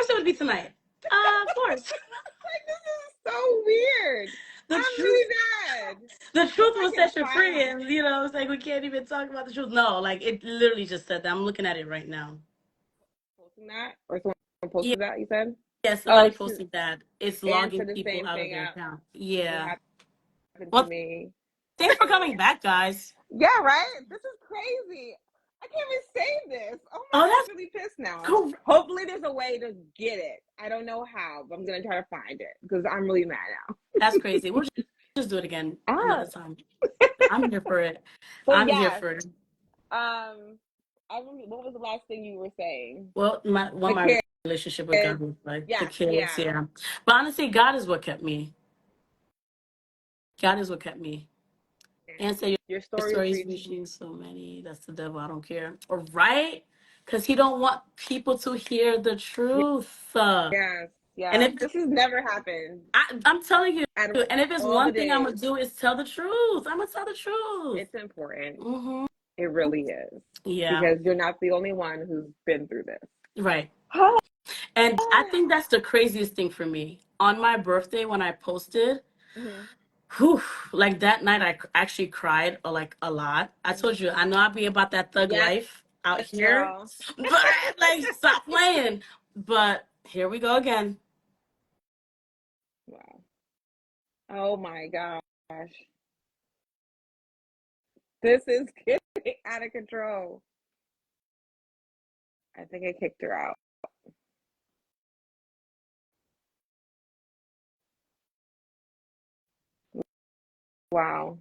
course it would be tonight. Of course. Like, this is so weird. I'm really mad. The truth will I can set you free, find- and it's like we can't even talk about the truth. No, like it literally just said that. I'm looking at it right now. Posting that? Or someone Yeah, posted that, you said? yeah, Oh, somebody shoot. posted that. It's And logging for the people same out of thing their out account. that Yeah. happened to Well, me. thanks for coming back, guys. Yeah, right? This is crazy. I can't even save this. Oh my Oh, God, I'm that's really pissed now. cool. Hopefully there's a way to get it. I don't know how, but I'm going to try to find it because I'm really mad now. That's crazy. We'll just do it again Ah, another time. I'm here for it. but I'm here yes. for it. What was the last thing you were saying? Well, The my relationship with God kids. was like the Yes, kids, yeah. yeah. But honestly, God is what kept me. God is what kept me. And say Your your stories stories reach. reaching so many. That's the devil. I don't care. All right, because he don't want people to hear the truth. Yes, And yes. if This has never happened. I'm telling you, Out of and if it's all the one thing I'm days, gonna do is tell the truth. I'm gonna tell the truth. it's important. Mm-hmm. It really is. Yeah. Because you're not the only one who's been through this. Right. And I think that's the craziest thing for me. On my birthday, when I posted, Mhm. whew, like that night, I actually cried like a lot. I told you, I know I'd be about that thug Yes, life out here, girl. but like, stop playing. But here we go again. Wow. Oh my gosh. This is getting out of control. I think I kicked her out. Wow.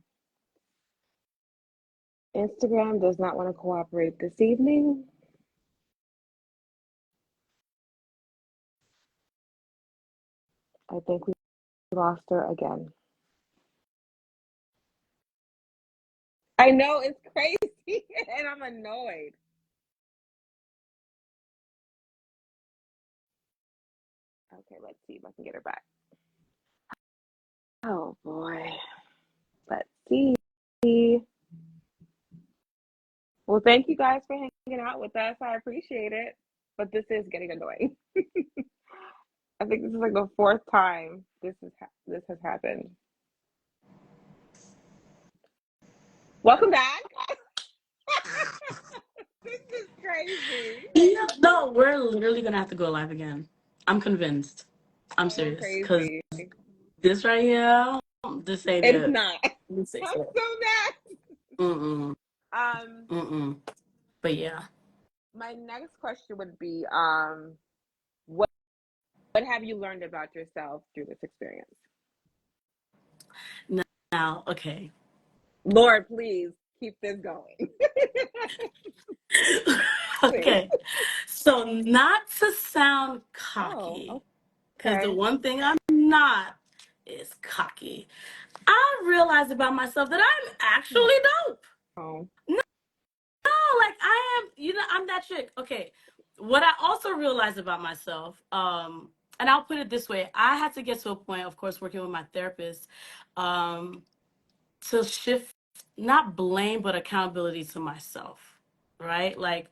Instagram does not want to cooperate this evening. I think we lost her again. I know it's crazy and I'm annoyed. Okay, let's see if I can get her back. Oh boy. Let's see. Well, thank you guys for hanging out with us. I appreciate it. But this is getting annoying. I think this is like the fourth time this has happened. Welcome back. This is crazy. Yeah, no, we're literally gonna have to go live again. I'm convinced. I'm So serious because crazy. this right here, this ain't It's it. not. This ain't I'm it. so mad. Mm-mm. Um, Mm-mm. But yeah. my next question would be, what have you learned about yourself through this experience? Now, okay. Lord, please keep this going. Please. Okay. So not to sound Oh, cocky, because the okay. one thing I'm not is cocky. I realized about myself that I'm actually dope. Oh. No, like I am, I'm that chick. Okay. What I also realized about myself, and I'll put it this way, I had to get to a point, of course, working with my therapist, um, to shift not blame but accountability to myself. Right? Like,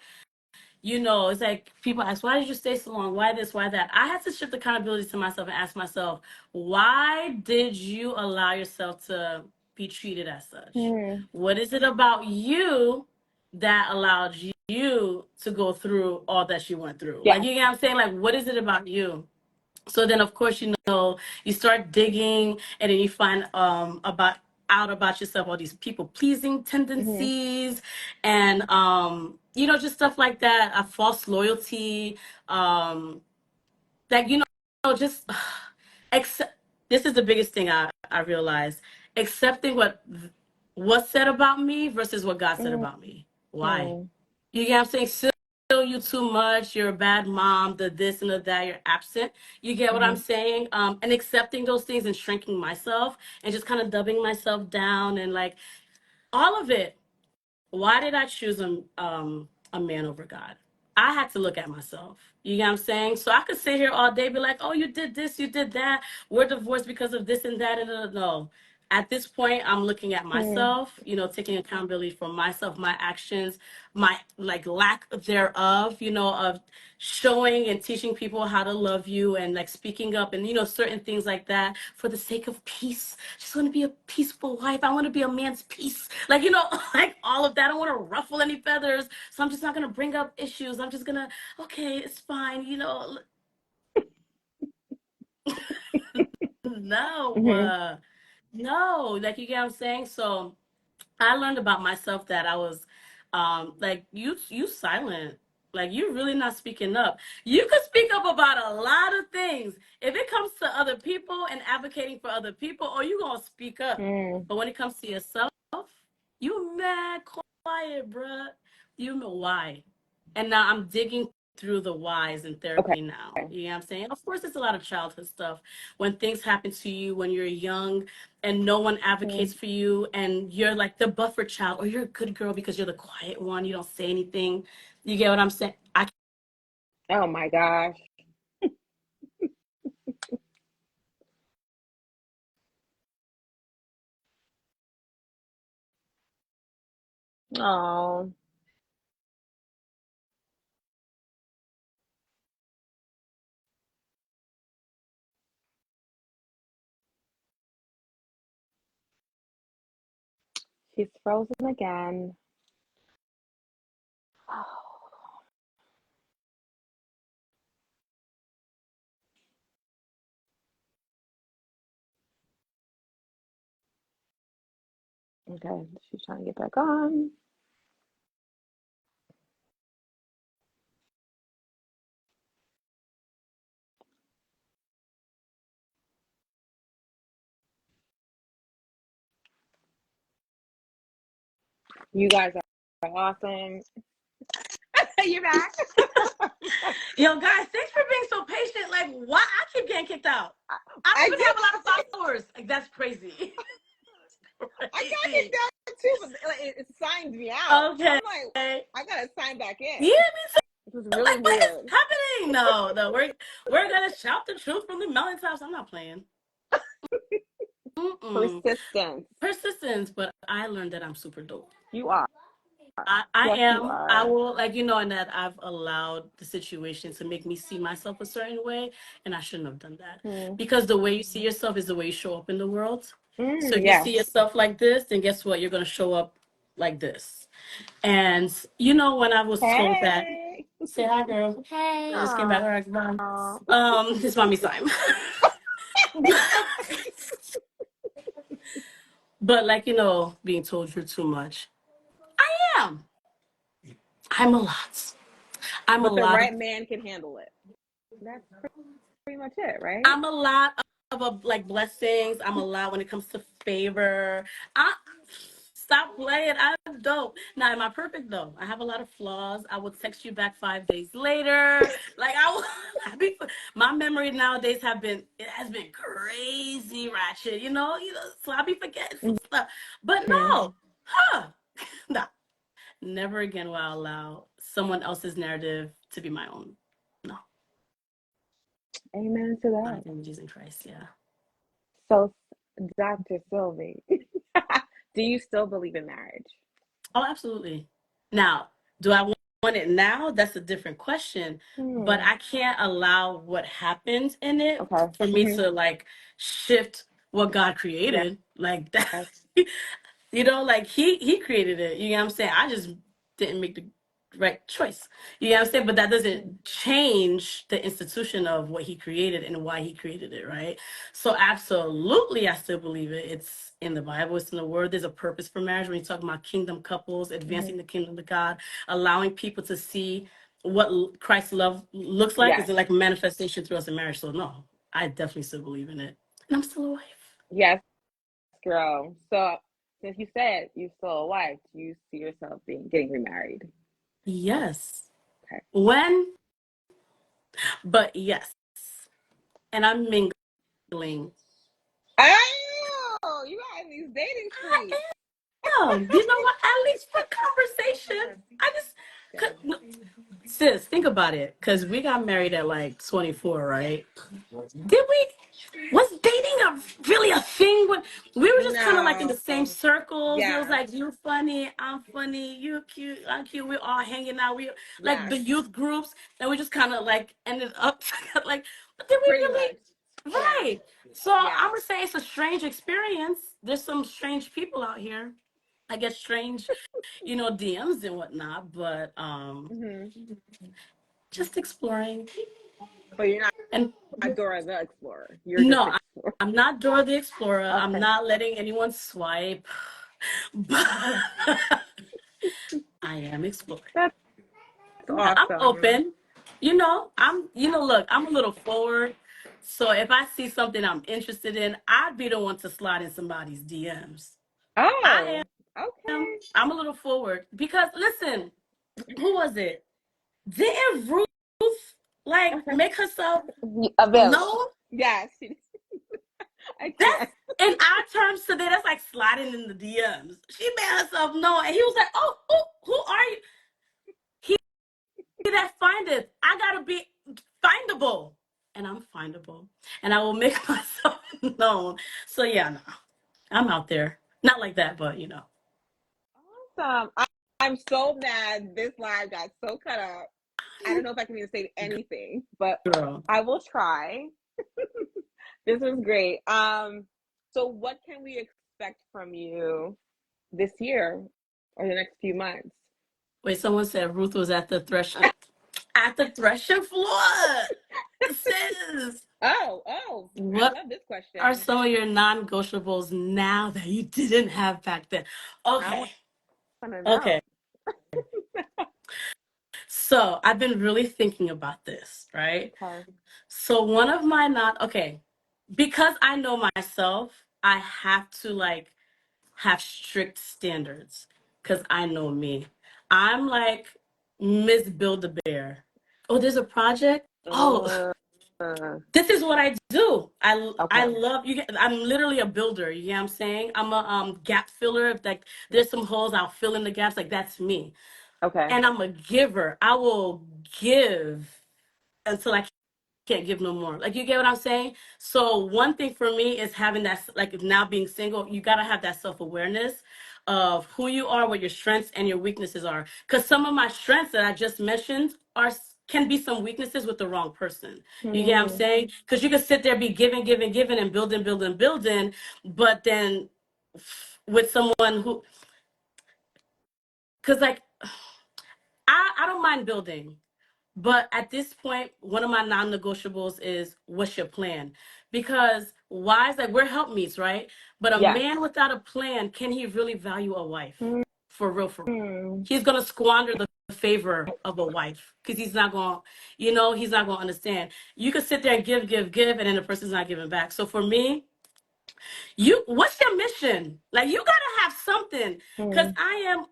it's like people ask, why did you stay so long? Why this? Why that? I had to shift accountability to myself and ask myself, why did you allow yourself to be treated as such? Hmm. What is it about you that allowed you to go through all that you went through? Yeah. Like, you know what I'm saying? Like, what is it about you? So then, of course, you start digging, and then you find out about yourself, all these people pleasing Hmm. tendencies, and just stuff like that, a false loyalty, that just accept. This is the biggest thing I realized: accepting what's said about me versus what God said about me. Why? Hmm. You get what I'm saying? Still you too much, you're a bad mom, the this and the that, you're absent. You get what I'm Hmm. saying? And accepting those things and shrinking myself and just kind of dubbing myself down and like all of it. Why did I choose a man over God? I had to look at myself. You get what I'm saying? So I could sit here all day, be like, oh, you did this, you did that. We're divorced because of this and that. And no. At this point, I'm looking at Hmm. myself, taking accountability for myself, my actions, my like lack thereof, of showing and teaching people how to love you and like speaking up and certain things like that for the sake of peace. Just want to be a peaceful wife. I want to be a man's peace. Like, like all of that. I don't want to ruffle any feathers. So I'm just not going to bring up issues. I'm just going to, okay, it's fine. No, Hmm. no, like you get what I'm saying. So I learned about myself that I was, like you silent, like you really not speaking up. You could speak up about a lot of things if it comes to other people and advocating for other people, or you gonna speak up. Hmm. But when it comes to yourself, you mad quiet, bruh. You know why? And now I'm digging through the whys in Okay. therapy now. You know what I'm saying? Of course, it's a lot of childhood stuff. When things happen to you when you're young and no one Hmm. advocates for you and you're like the buffer child or you're a good girl because you're the quiet one, you don't say anything. You get what I'm saying? I Oh my gosh. Oh, she's frozen again. Okay, she's trying to get back on. You guys are awesome. You're back. Yo, guys, thanks for being so patient. Like, why I keep getting kicked out? I don't I even did. have a lot of followers. Like, that's crazy. I got Crazy. kicked out too, but it signed me out. So Okay. I'm like, I gotta sign back Yeah, in. me too. This is really Like, what is weird. happening? No, no, we're gonna shout the truth from the mountaintops. I'm not playing. Mm-mm. Persistence. Persistence, but I learned that I'm super dope. You are. I Yes, you am. I are. will, like, and that I've allowed the situation to make me see myself a certain way, and I shouldn't have done that. Hmm. Because the way you see yourself is the way you show up in the world. So if you Yes. see yourself like this, then guess what? You're gonna show up like this. And when I was told that, Hey. say hi, girl. Hey. I just came back. Aw. All right, bye. It's mommy's time. But like, being told you're too much. I am. I'm a lot. I'm a But the lot of right man can handle it. That's pretty much it, right? I'm a lot of like blessings. I'm a lot when it comes to favor. I stop playing. I'm dope. Now, am I perfect though? I have a lot of flaws. I will text you back 5 days later. Like I will. My memory nowadays it has been crazy ratchet. So I be forgetting some stuff. But Hmm. no, no, never again will I allow someone else's narrative to be my own. No, Amen to not that. in Jesus Christ. Yeah. So, Dr. Sylvie, do you still believe in marriage? Oh, absolutely. Now, do I want it now? That's a different question. But Hmm. I can't allow what happened in it Okay. for me Hmm. to like shift what God Yes. created. Like that, like he created it. You know what I'm saying? I just didn't make the right choice. You know what I'm saying? But that Hmm. doesn't change the institution of what he created and why he created it, right? So absolutely I still believe it. It's in the Bible, it's in the word. There's a purpose for marriage when you talk about kingdom couples, Hmm. advancing the kingdom of God, allowing people to see what Christ's love looks like is Yes. like a manifestation through us in marriage. So no, I definitely still believe in it. And I'm still a wife. Yes, girl. So, since you said you're still a wife, do you see yourself getting remarried? Yes. Okay. When, but yes. And I'm mingling. Oh, you got these dating streets. I am. You know what? At least for conversation. I just no, sis, think about it. Because we got married at like 24, right? Did we? Was dating really a thing when we were just kind of like in the No. same circles? It was Yeah. like you funny, I'm funny, you cute, I'm cute. We're all hanging out. We like Yes. the youth groups, and we just kind of like ended up like. But did we Pretty really? much. Yeah. Right. So I'm Yeah. gonna say it's a strange experience. There's some strange people out here. I guess strange, DMs and whatnot. But Hmm. just exploring. But you're And not Dora the Explorer. You're just no, explorer. I'm not Dora the Explorer. I'm Okay. not letting anyone swipe. But I am exploring. That's I'm awesome. open. Look, I'm a little forward. So if I see something I'm interested in, I'd be the one to slide in somebody's DMs. I Oh, am. okay. I'm a little forward because listen, who was it? Didn't Ruth like make herself Available. known? Yes. I That's can't. in our terms today. That's like sliding in the DMs. She made herself known, and he was like, "Oh, who are you?" He that findeth. I gotta be findable, and I'm findable, and I will make myself known. So yeah, no, I'm out there. Not like that, but Awesome. I'm so mad this live got so cut up. I don't know if I can even say anything, but girl. I will try. This was great. So what can we expect from you this year or the next few months? Wait, someone said Ruth was at the threshing floor. Sis, Oh, I what love this are question. some of your non-negotiables now that you didn't have back then? I Okay, want to okay. know. So I've been really thinking about this, right? Okay. So one of my not okay, because I know myself, I have to like have strict standards because I know me. I'm like Miss Build a Bear. Oh, there's a project. Oh, Uh, this is what I do. I okay. love you. I'm literally a builder. You know what I'm saying? I'm a gap filler. If like there's some holes, I'll fill in the gaps. Like that's me. Okay. And I'm a giver. I will give until I can't give no more. Like you get what I'm saying? So one thing for me is having that like now being single, you gotta have that self-awareness of who you are, what your strengths and your weaknesses are. Because some of my strengths that I just mentioned can be some weaknesses with the wrong person. You get what I'm Hmm. saying? Because you can sit there, be giving, giving, giving, and building, building, building, but then with someone who, because like I don't mind building. But at this point, one of my non-negotiables is what's your plan? Because wives, like we're helpmeets, right? But a Yes. man without a plan, can he really value a wife? Hmm. For real, for real. He's gonna squander the favor of a wife because he's not gonna understand. You could sit there and give, give, give, and then the person's not giving back. So for me, what's your mission? Like you gotta have something. Because Hmm. I am,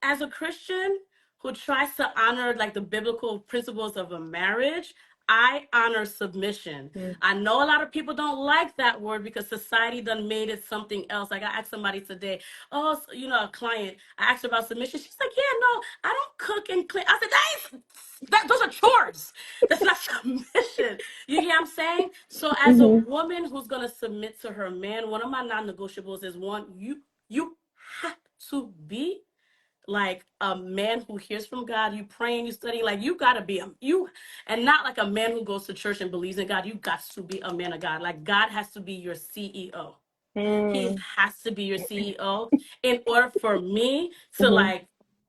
as a Christian who tries to honor like the biblical principles of a marriage, I honor submission. Hmm. I know a lot of people don't like that word because society done made it something else. Like I asked somebody today, oh, a client, I asked her about submission. She's like, yeah, no, I don't cook and clean. I said, those are chores. That's not submission. You hear what I'm saying? So as a Hmm. woman who's gonna submit to her man, one of my non-negotiables is one, you have to be like a man who hears from God. You praying, you studying, like you gotta be and not like a man who goes to church and believes in God. You got to be a man of God. Like God has to be your CEO. He Hmm. has to be your CEO in order for me to Hmm. like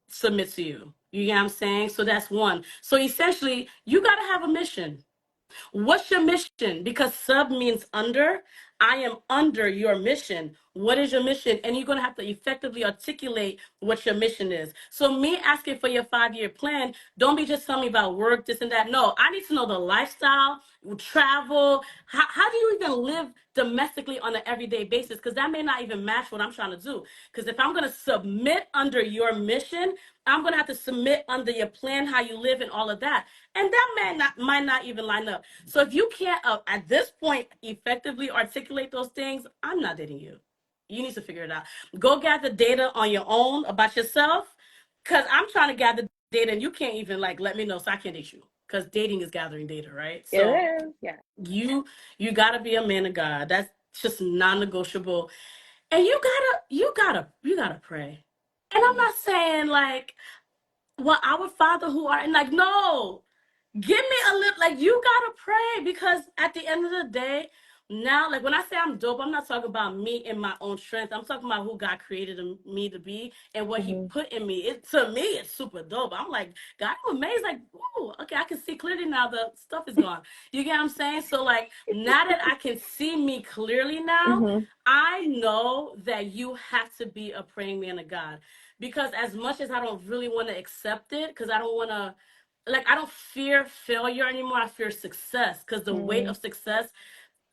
submit to you. You get what I'm saying? So that's one. So essentially, you got to have a mission. What's your mission? Because sub means under. I am under your mission. What is your mission? And you're going to have to effectively articulate what your mission is. So, me asking for your 5-year plan, don't be just telling me about work, this and that. No, I need to know the lifestyle, travel. How do you even live domestically on an everyday basis? Because that may not even match what I'm trying to do. Because if I'm going to submit under your mission, I'm going to have to submit under your plan, how you live, and all of that. And that might not even line up. So if you can't, at this point, effectively articulate those things, I'm not dating you. You need to figure it out. Go gather data on your own about yourself, because I'm trying to gather data and you can't even like let me know, so I can't date you. because dating is gathering data, right? It So is, yeah. you gotta be a man of God. That's just non-negotiable. And you gotta pray. And I'm not saying like, well, our Father who art, and like, no, give me a lip. Like, you gotta pray, because at the end of the day, now, like, when I say I'm dope, I'm not talking about me and my own strength. I'm talking about who God created me to be and what He Mm-hmm. put in me. It, to me, it's super dope. I'm like, God, I'm amazed. Like, ooh, okay, I can see clearly now. The stuff is gone. You get what I'm saying? So, like, now that I can see me clearly now, Mm-hmm. I know that you have to be a praying man of God. Because as much as I don't really want to accept it, because I don't want to, like, I don't fear failure anymore. I fear success, because the weight Mm-hmm. of success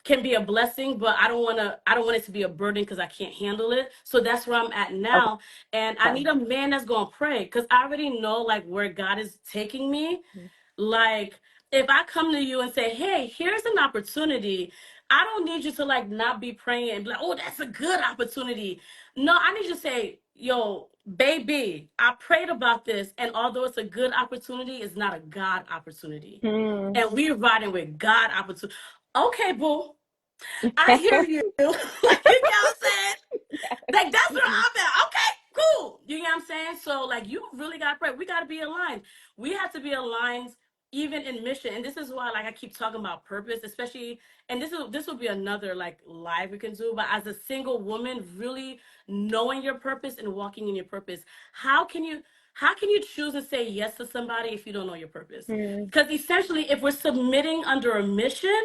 can be a blessing, but I don't want it to be a burden, because I can't handle it. So that's where I'm at now. And I Okay. need a man that's gonna pray, because I already know like where God is taking me. Like, if I come to you and say, hey, here's an opportunity, I don't need you to like not be praying and be like, oh, that's a good opportunity. No, I need you to say, yo, baby, I prayed about this, and although it's a good opportunity, it's not a God opportunity. Mm-hmm. And we're riding with God opportunity. Okay, boo. I hear you. Like, you know what I'm saying? Like, that's what Mm-hmm. I'm at. Okay, cool. You know what I'm saying? So, like, you really got to pray. We got to be aligned. We have to be aligned even in mission. And this is why, like, I keep talking about purpose, especially, and this will be another, like, live we can do. But as a single woman, really knowing your purpose and walking in your purpose, how can you choose and say yes to somebody if you don't know your purpose? Because essentially, if we're submitting under a mission,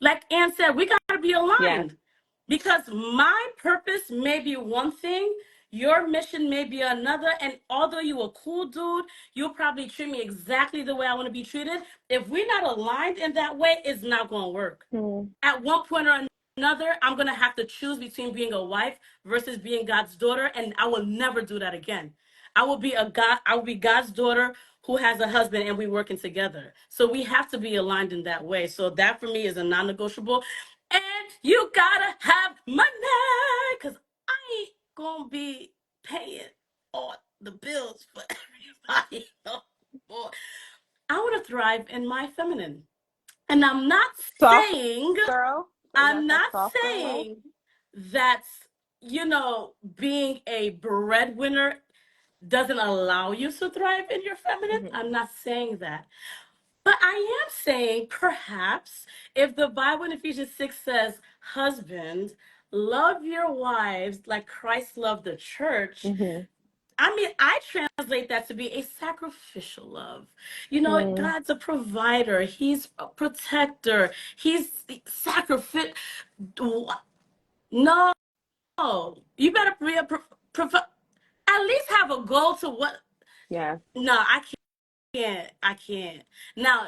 like Ann said, we got to be Yes. aligned, because my purpose may be one thing, your mission may be another. And although you a cool dude, you'll probably treat me exactly the way I want to be treated. If we're not aligned in that way, it's not going to work. Mm-hmm. At one point or another, I'm going to have to choose between being a wife versus being God's daughter, and I will never do that again. I will be God's daughter who has a husband, and we working together. So we have to be aligned in that way. So that for me is a non-negotiable. And you gotta have money, because I ain't gonna be paying all the bills for everybody no more. I want to thrive in my feminine. And Soft saying, girl. Is I'm that that not soft girl life? saying that, being a breadwinner doesn't allow you to thrive in your feminine. Mm-hmm. I'm not saying that. But I am saying, perhaps, if the Bible in Ephesians 6 says, husbands, love your wives like Christ loved the church, Mm-hmm. I mean, I translate that to be a sacrificial love. Mm-hmm. God's a provider, He's a protector, He's sacrifice. No, you better be at least have a goal to what. Yes. No, I can't. Now,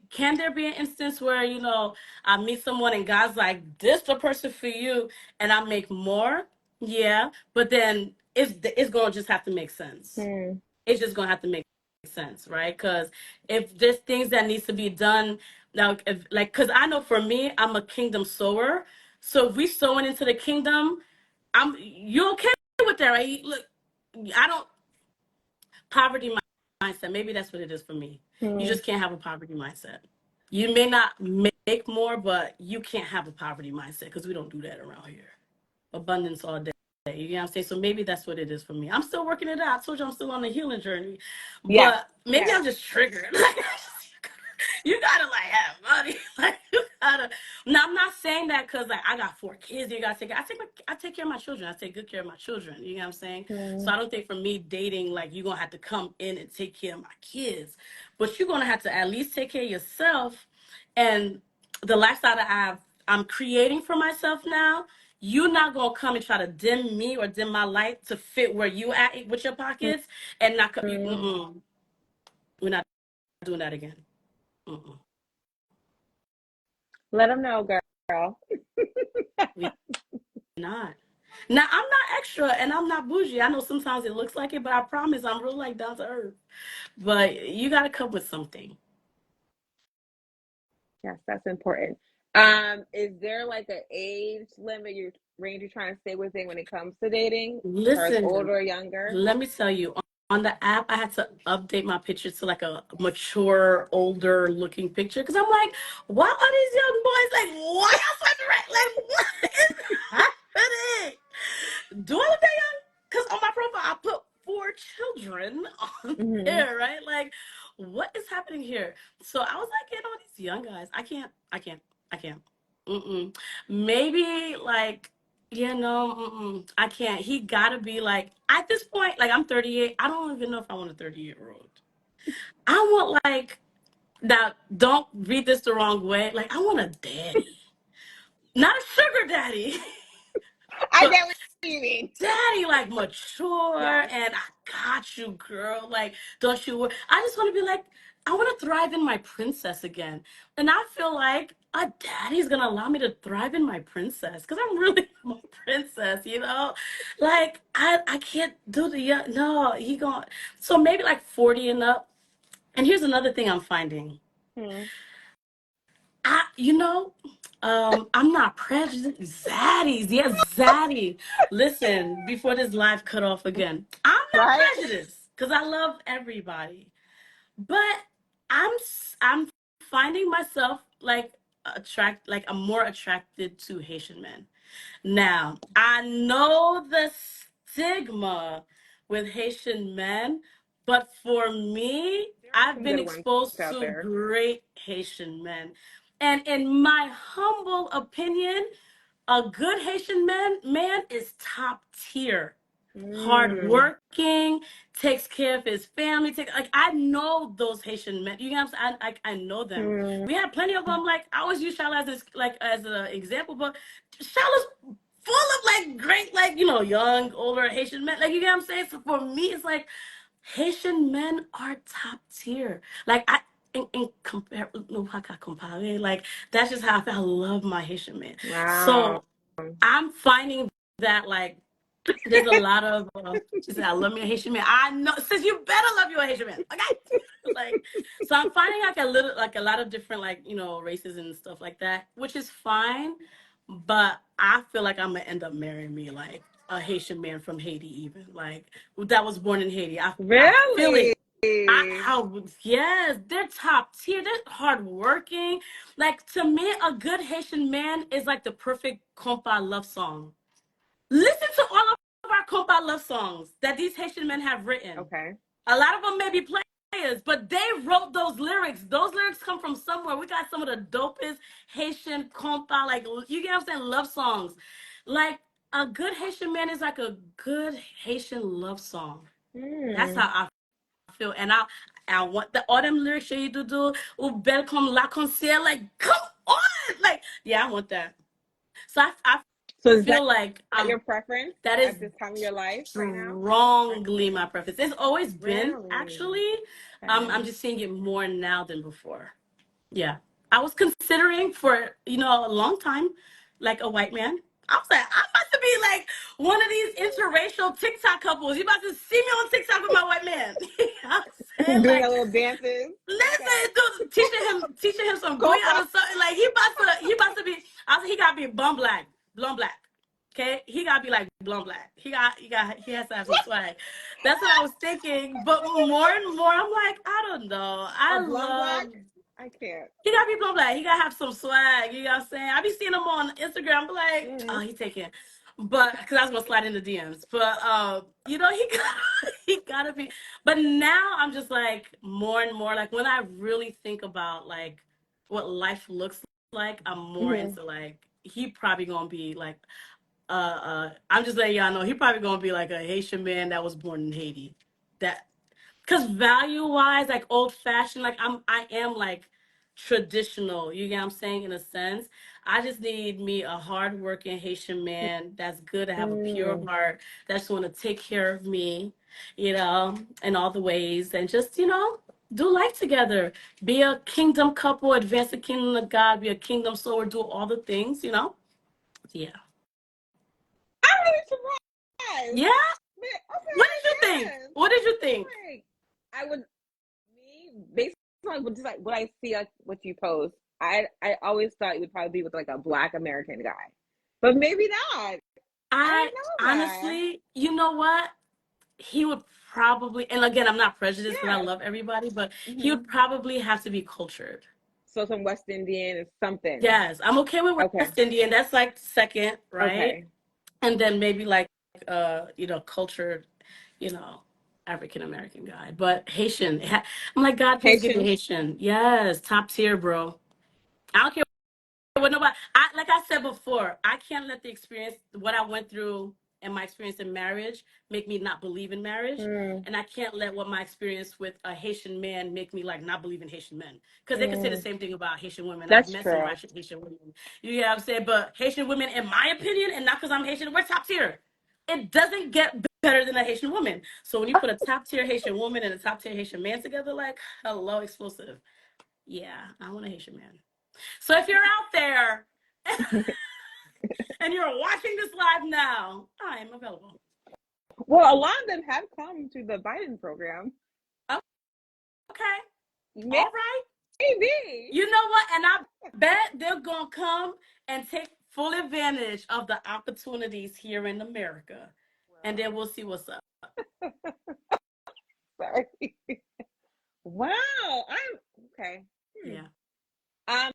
can there be an instance where, I meet someone and God's like, this the person for you, and I make more? Yeah, but then it's gonna just have to make sense. Mm-hmm. It's just gonna have to make sense, right? Because if there's things that needs to be done now, if, like, because I know for me, I'm a kingdom sower. So if we sowing into the kingdom, you okay with that, right? Look, I don't poverty mindset. Maybe that's what it is for me. You just can't have a poverty mindset. You may not make more, but you can't have a poverty mindset, because we don't do that around here. Abundance all day. You know what I'm saying? So maybe that's what it is for me. I'm still working it out. I told you I'm still on the healing journey. Yes. But maybe Yes. I'm just triggered. You gotta like have money. Like, you gotta. Now, I'm not saying that because like I got 4 kids. You gotta take. I take care of my children. I take good care of my children. You know what I'm saying? So Mm-hmm. I don't think for me dating, like, you're gonna have to come in and take care of my kids, but you're gonna have to at least take care of yourself. And the lifestyle that I'm creating for myself now, you're not gonna come and try to dim me or dim my light to fit where you at with your pockets, and not. We're not doing that again. Mm-mm. Let them know, girl. We not. Now, I'm not extra and I'm not bougie. I know sometimes it looks like it, but I promise I'm real, like, down to earth. But you gotta come with something. Yes, that's important. Is there like an age limit range you're trying to stay within when it comes to dating, as far as Listen, older or younger? let me tell you, on the app, I had to update my picture to like a mature, older looking picture because I'm like, why are these young boys like, why y'all swiping right? Like, what is happening? Do I look that young? Because on my profile, I put 4 children on Mm-hmm. there, right? Like, what is happening here? So I was like, getting all these young guys. I can't. Mm-mm. Maybe like, yeah, no, I can't. He gotta be like, at this point, like I'm 38. I don't even know if I want a 38-year-old. I want like, now don't read this the wrong way. Like, I want a daddy, not a sugar daddy, I but get what you mean. daddy, like mature, Yes. and I got you, girl. Like, don't you worry. I just want to be like, I want to thrive in my princess again. And I feel like a daddy's gonna allow me to thrive in my princess because I'm really my princess, you know? Like, I can't do the young, no, he going so maybe like 40 and up. And here's another thing I'm finding. Hmm. You know, I'm not prejudiced. Zaddies, yes, zaddy. Listen, before this live cut off again, I'm not Right? prejudiced because I love everybody, but I'm finding myself like like I'm more attracted to Haitian men. Now, I know the stigma with Haitian men, but for me, There are I've some been good ones exposed out to there. great Haitian men. And in my humble opinion, a good Haitian man is top tier. Mm. Hardworking, takes care of his family. Like I know those Haitian men. You know what I'm saying? I know them. Mm. We had plenty of them. Like I always use Charlotte as like as an example, but Charlotte's full of like great, like young, older Haitian men. Like you get what I'm saying? So for me, it's like Haitian men are top tier. Like I in compare no I got compare. Like that's just how I feel. I love my Haitian men. Wow. So I'm finding that like there's a lot of she said I love me a Haitian man. I know since you better love you a Haitian man. Okay. Like so I'm finding like a lot of different like races and stuff like that, which is fine, but I feel like I'm gonna end up marrying me like a Haitian man from Haiti, even like that was born in Haiti. I feel Really? it. How yes, they're top tier. They're hardworking. Like to me, a good Haitian man is like the perfect compa love song. Listen to all of our compa love songs that these Haitian men have written. Okay. A lot of them may be players, but they wrote those lyrics. Those lyrics come from somewhere. We got some of the dopest Haitian compa, like you get what I'm saying, love songs. Like a good Haitian man is like a good Haitian love song. That's Mm. how I feel, and I want the all them lyrics you do ou belle comme la concert. Like come on, like yeah, I want that. So I So is feel like that your preference that is at this time of your life right now? strongly my preference. It's always been Really? actually. I'm Okay. just seeing it more now than before. Yeah, I was considering for a long time, like a white man. I was like, I'm about to be like one of these interracial TikTok couples. You about to see me on TikTok with my white man. You know what I'm saying? Doing Like the little dances. Okay. listen, dude, teaching him some booyah Copa. or something. Like he about to be. I was, he gotta be bum black, blonde black. Okay, he gotta be like blonde black. He has to have some swag. That's what I was thinking. But more and more, I'm like, I don't know. A I blonde black? love. I can't. He gotta be blonde black. He gotta have some swag. You know what I'm saying? I be seeing him on Instagram. I'm like, oh, Mm. he taking. But because I was gonna slide in the DMs. But he got he gotta be. But now I'm just like more and more like when I really think about like what life looks like, I'm more Hmm. into like he probably gonna be like I'm just letting y'all know he probably gonna be like a Haitian man that was born in Haiti. That because value wise, like old fashioned, like I am like traditional. You get what I'm saying? In a sense, I just need me a hardworking Haitian man that's good to have a pure Mm. heart, that's going to take care of me, in all the ways, and just do life together. Be a kingdom couple, advance the kingdom of God. Be a kingdom sower. Do all the things. Yeah. I'm really surprised. Yeah. What Okay, did you think? yes. What did you think? Like, I would me based on just like what I see, like what you post. I always thought you would probably be with like a Black American guy, but maybe not. I I didn't know that. honestly, you know what? He would probably, and again, I'm not prejudiced because I Yeah. love everybody, but he would Hmm. probably have to be cultured. So some West Indian is something. Yes, I'm okay with Okay. West Indian. That's like second, right? Okay. And then maybe like cultured, you know, African American guy. But Haitian. I'm like, God, please give me Haitian. Haitian. Yes, top tier, bro. I don't care what nobody. I like I said before, I can't let the experience, what I went through and my experience in marriage, make me not believe in marriage. Mm, And I can't let what my experience with a Haitian man make me like not believe in Haitian men. Because they could say the mm. same thing about Haitian women. I've That's met some true. Haitian women. You know what I'm saying? But Haitian women, in my opinion, and not because I'm Haitian, we're top tier. It doesn't get better than a Haitian woman. So when you put a top tier Haitian woman and a top tier Haitian man together, like, hello, explosive. Yeah, I want a Haitian man. So if you're out there and you're watching this live now, I am available. Well, a lot of them have come to the Biden program. Okay. Maybe. All right. You know what? And I bet they're going to come and take full advantage of the opportunities here in America. And then we'll see what's up. Sorry. Wow. I'm okay. Yeah. Um,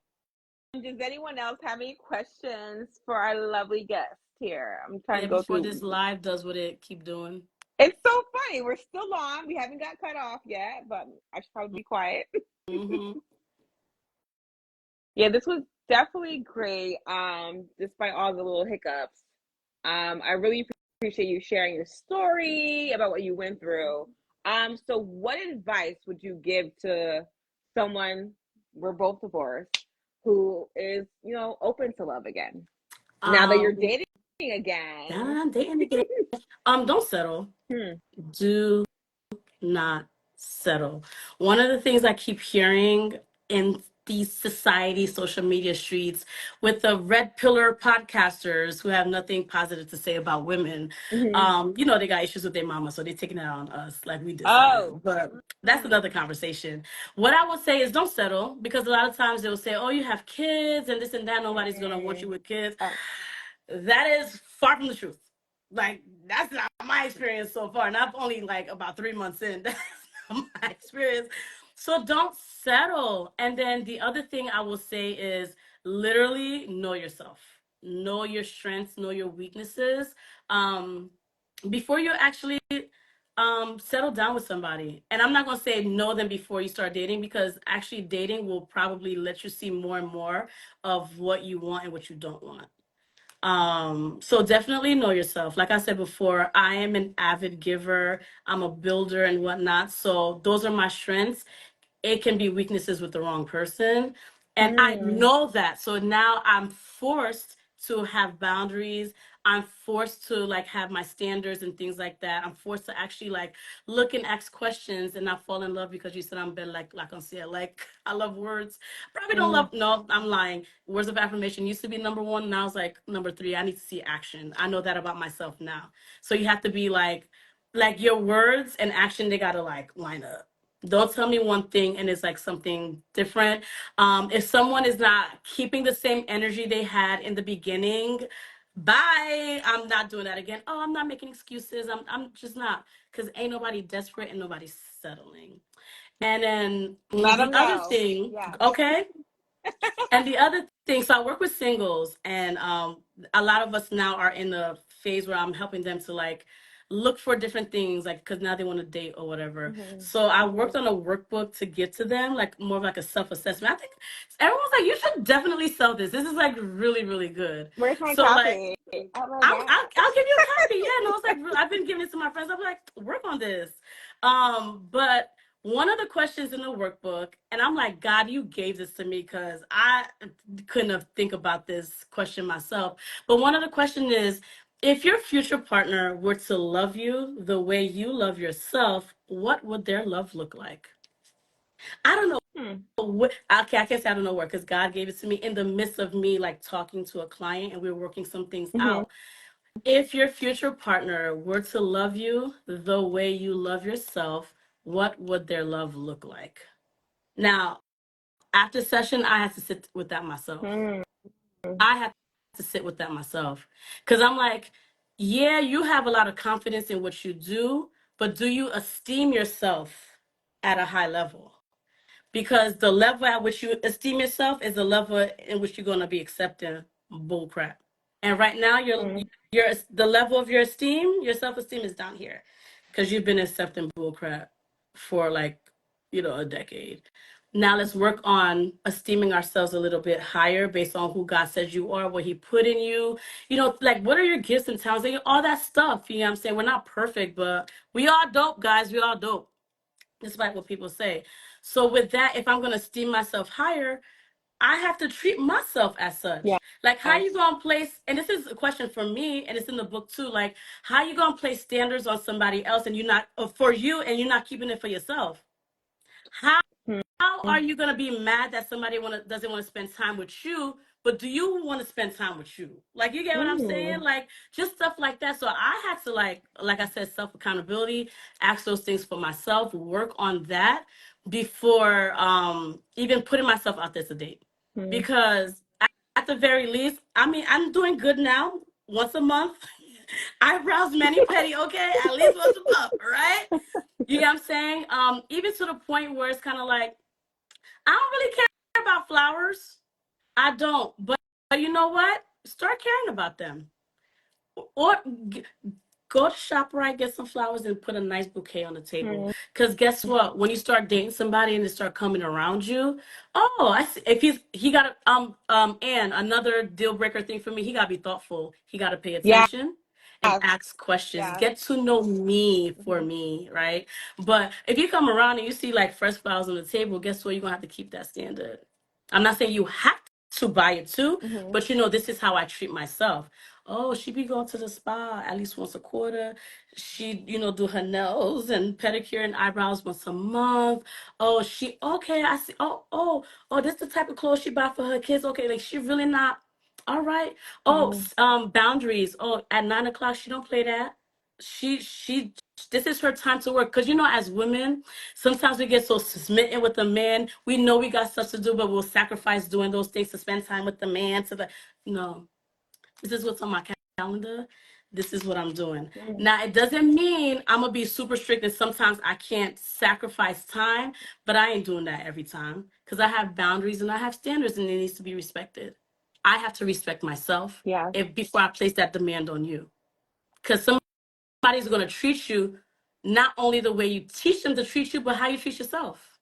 does anyone else have any questions for our lovely guest here? I'm trying Yeah, to go before through. this live does what it keep doing. It's so funny. We're still on. We haven't got cut off yet, but I should probably be quiet. Mm-hmm. Yeah, this was definitely great. Despite all the little hiccups. I really appreciate you sharing your story about what you went through. So what advice would you give to someone, we're both divorced, who is, open to love again? Now that you're Um, dating again. dating again. Don't settle. Hmm. Do not settle. One of the things I keep hearing in these society social media streets with the red pillar podcasters who have nothing positive to say about women, Hmm. they got issues with their mama, so they're taking it out on us like we did something. Oh. But that's Hmm. another conversation. What I would say is don't settle, because a lot of times they'll say, oh, you have kids and this and that, nobody's gonna want you Mm. with kids. Oh. That is far from the truth. Like, that's not my experience so far. And I've only like about 3 months in. That's not my experience. So don't settle. And then the other thing I will say is literally know yourself. Know your strengths, know your weaknesses. Before you actually settle down with somebody. And I'm not gonna say know them before you start dating, because actually dating will probably let you see more and more of what you want and what you don't want. So definitely know yourself. Like I said before, I am an avid giver. I'm a builder and whatnot. So those are my strengths. It can be weaknesses with the wrong person. And I Mm. know that. So now I'm forced to have boundaries. I'm forced to like have my standards and things like that. I'm forced to actually like look and ask questions and not fall in love because you said I'm better, like on say like I love words. Probably don't Mm. love, no, I'm lying. Words of affirmation used to be number one. Now it's like number three. I need to see action. I know that about myself now. So you have to be like your words and action, they gotta like line up. Don't tell me one thing and it's like something different. If someone is not keeping the same energy they had in the beginning, bye. I'm not doing that again. Oh, I'm not making excuses. I'm just not, because ain't nobody desperate and nobody's settling. And then Let the them other know. thing, Yes. okay, and the other thing, so I work with singles, and a lot of us now are in the phase where I'm helping them to like look for different things, like because now they want to date or whatever. Hmm. So I worked on a workbook to give to them, like more of like a self-assessment. I think everyone's like, you should definitely sell this. This is like really, really good. Where's my So like, copy? Oh my I'll, God. I'll, I'll give you a copy. Yeah, no, it's like I've been giving it to my friends. I'm like, work on this. But one of the questions in the workbook, and I'm like, God, you gave this to me because I couldn't have think about this question myself. But one of the question is, if your future partner were to love you the way you love yourself, what would their love look like? I don't know. Hmm. Okay, I can't say I don't know where, because God gave it to me in the midst of me like talking to a client and we were working some things Hmm. out. If your future partner were to love you the way you love yourself, what would their love look like? Now, after session, I had to sit with that myself. Hmm. I had to sit with that myself. Because I'm like, yeah, you have a lot of confidence in what you do, but do you esteem yourself at a high level? Because the level at which you esteem yourself is the level in which you're going to be accepting bull crap. And right now, your the level of your esteem, your self esteem is down here, because you've been accepting bull crap for like, a decade. Now let's work on esteeming ourselves a little bit higher based on who God says you are, what He put in you. Like, what are your gifts and talents, like, all that stuff. You know what I'm saying? We're not perfect, but we are dope, guys. We are dope, despite what people say. So with that, if I'm gonna esteem myself higher, I have to treat myself as such. Yes. Like, how you gonna place, and this is a question for me, and it's in the book too, like, how you gonna place standards on somebody else and you're not, for you, and you're not keeping it for yourself? How are you gonna be mad that somebody doesn't want to spend time with you, but do you want to spend time with you? Like, you get what I'm saying? Like, just stuff like that. So I had to, like I said, self accountability, ask those things for myself, work on that before even putting myself out there to date. Because at the very least, I mean, I'm doing good now. Once a month, eyebrows mani pedi, okay, at least once a month, right? You know what I'm saying? Even to the point where it's kind of like, I don't really care about flowers. I don't. But you know what? Start caring about them. Or go to ShopRite, get some flowers, and put a nice bouquet on the table. Because guess what? When you start dating somebody and they start coming around you, oh, I see. If he got to, and another deal breaker thing for me, he got to be thoughtful. He got to pay Yes. attention and ask questions. Yes. Get to know me for me, right? But if you come around and you see like fresh flowers on the table, guess what? You're gonna have to keep that standard. I'm not saying you have to buy it too, but this is how I treat myself. Oh, she be going to the spa at least once a quarter. She, do her nails and pedicure and eyebrows once a month. Oh, okay, I see. Oh, this the type of clothes she buy for her kids. Okay, like, she really not, all right. Oh, boundaries. Oh, at 9 o'clock, she don't play that. She this is her time to work. Because as women, sometimes we get so smitten with the man. We know we got stuff to do, but we'll sacrifice doing those things to spend time with the man. No, this is what's on my calendar. This is what I'm doing. Now, it doesn't mean I'm going to be super strict and sometimes I can't sacrifice time, but I ain't doing that every time, because I have boundaries and I have standards and it needs to be respected. I have to respect myself Yes. before I place that demand on you. Because somebody's going to treat you not only the way you teach them to treat you, but how you treat yourself.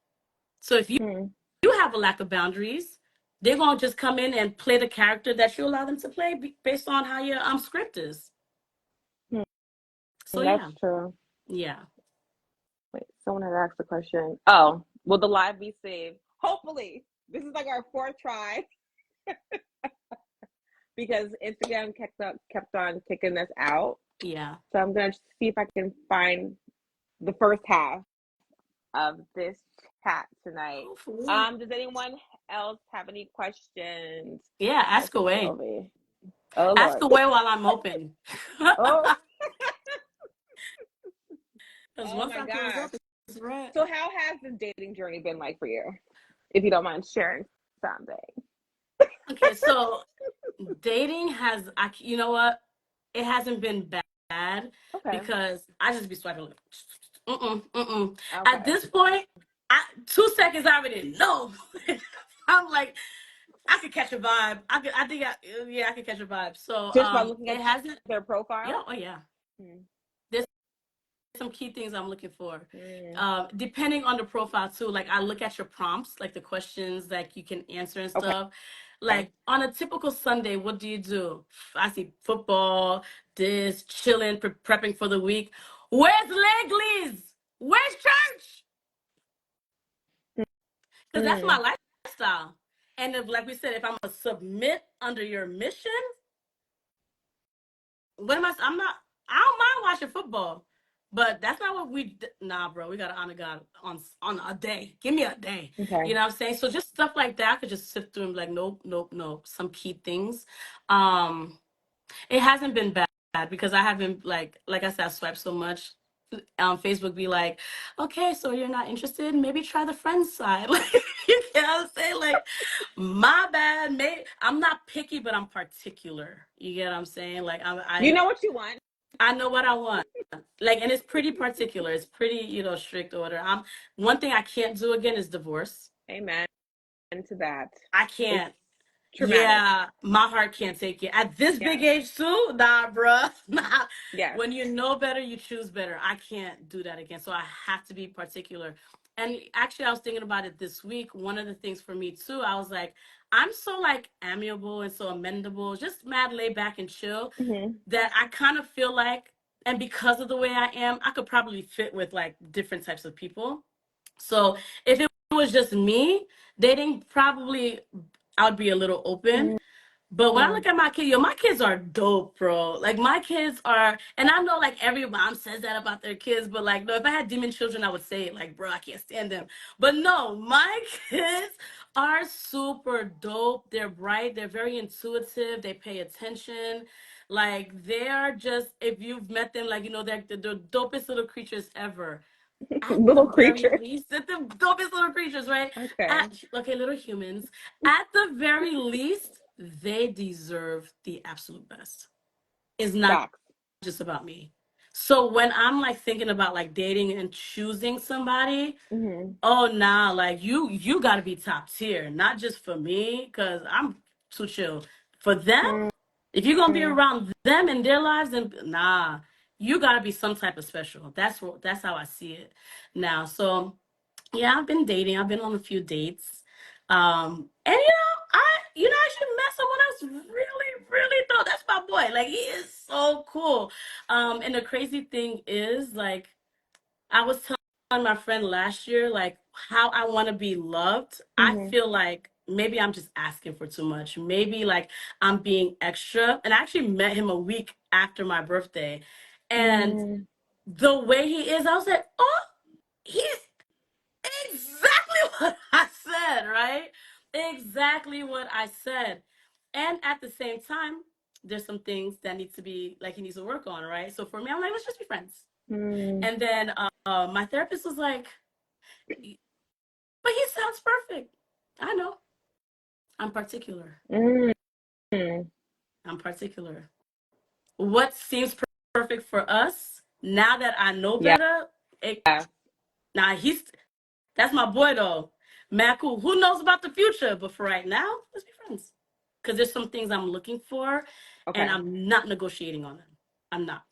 So if you have a lack of boundaries, they're going to just come in and play the character that you allow them to play based on how your script is. So That's yeah. true. Yeah. Wait, someone had asked the question. Oh, will the live be saved? Hopefully. This is like our fourth try. Because Instagram kept on kicking us out. Yeah. So I'm gonna see if I can find the first half of this chat tonight. Hopefully. Does anyone else have any questions? Yeah, ask away. Sylvie. Oh Ask Lord. away while I'm open. Oh. Because Oh once my I close gosh. up, it's red. So how has the dating journey been like for you? If you don't mind sharing something. Okay, so dating has, you know what? It hasn't been bad Okay. because I just be swiping. Okay. At this point, 2 seconds I already know. I'm like, I could catch a vibe. I could catch a vibe. So Just by looking it at hasn't. their profile? Yeah, oh yeah. There's some key things I'm looking for. Mm. Depending on the profile too. Like, I look at your prompts, like the questions that you can answer and Okay. stuff. Like, on a typical Sunday, what do you do? I see football, this, chilling, prepping for the week. Where's Legley's? Where's church? Because that's my lifestyle. And if, like we said, if I'm gonna submit under your mission, what am I? I'm not. I don't mind watching football, but that's not what we. Nah, bro, we gotta honor God on a day. Give me a day. Okay. You know what I'm saying? So just stuff like that, I could just sift through and be like, nope, nope, nope. Some key things. It hasn't been bad because I haven't, like I said, I swipe so much. Facebook be like, okay, so you're not interested? Maybe try the friends side. Like, you know what I'm saying? Like, my bad. Maybe I'm not picky, but I'm particular. You get what I'm saying? Like, You know what you want. I know what I want. Like, and it's pretty particular. It's pretty, strict order. One thing I can't do again is divorce. Amen to that. I It's can't. traumatic. Yeah, my heart can't take it. At this big Yes. age too, nah, bruh. Nah. Yes. When you know better, you choose better. I can't do that again. So I have to be particular. And actually, I was thinking about it this week. One of the things for me too, I was like, I'm so like amiable and so amendable, just mad laid back and chill, Hmm. that I kind of feel like, and because of the way I am, I could probably fit with like different types of people. So if it was just me dating, probably I would be a little open. But when I look at my kids, my kids are dope, bro. Like my kids are, and I know like every mom says that about their kids, but like no, if I had demon children, I would say it like, bro, I can't stand them. But no, my kids are super dope. They're bright. They're very intuitive. They pay attention. Like they are just, if you've met them, like they're the dopest little creatures ever. At the Little very creature. least, at the dopest little creatures, right? Okay. Okay, little humans. At the very least, they deserve the absolute best. It's not Facts. just about me. So when I'm like thinking about like dating and choosing somebody, Hmm. oh nah, like you gotta be top tier, not just for me, cause I'm too chill. For them, if you're gonna be around them in their lives, then nah, you gotta be some type of special. That's how I see it now. So yeah, I've been dating. I've been on a few dates. And I actually met someone else really, really dope. That's my boy. Like he is so cool. And the crazy thing is, like, I was telling my friend last year, like, how I want to be loved. I Hmm. feel like maybe I'm just asking for too much. Maybe like I'm being extra. And I actually met him a week after my birthday. And Mm. the way he is, I was like, oh, he's exactly what I said, right? Exactly what I said. And at the same time, there's some things that need to be like he needs to work on, right? So for me, I'm like, let's just be friends. Mm. And then my therapist was like, but he sounds perfect. I know. I'm particular. Mm. Mm. I'm particular. What seems perfect for us, now that I know Yeah. better, now that's my boy though. Mad cool. Who knows about the future? But for right now, let's be friends. Because there's some things I'm looking for, and Okay. I'm not negotiating on them. I'm not,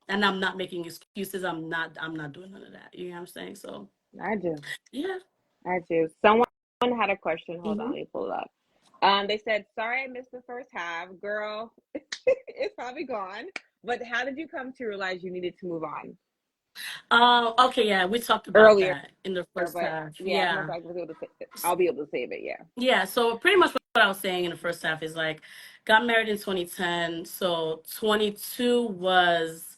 and I'm not making excuses. I'm not doing none of that. You know what I'm saying? So I do. yeah. I do. Someone had a question. Hold on, Hmm. let me pull it up. They said, "Sorry, I missed the first half, girl. It's probably gone. But how did you come to realize you needed to move on Okay. Yeah, we talked about earlier? that in the first But half. yeah, I don't know if Yeah. I was able to. I'll be able to save it. Yeah. Yeah. So pretty much what I was saying in the first half is like, got married in 2010. So 22 was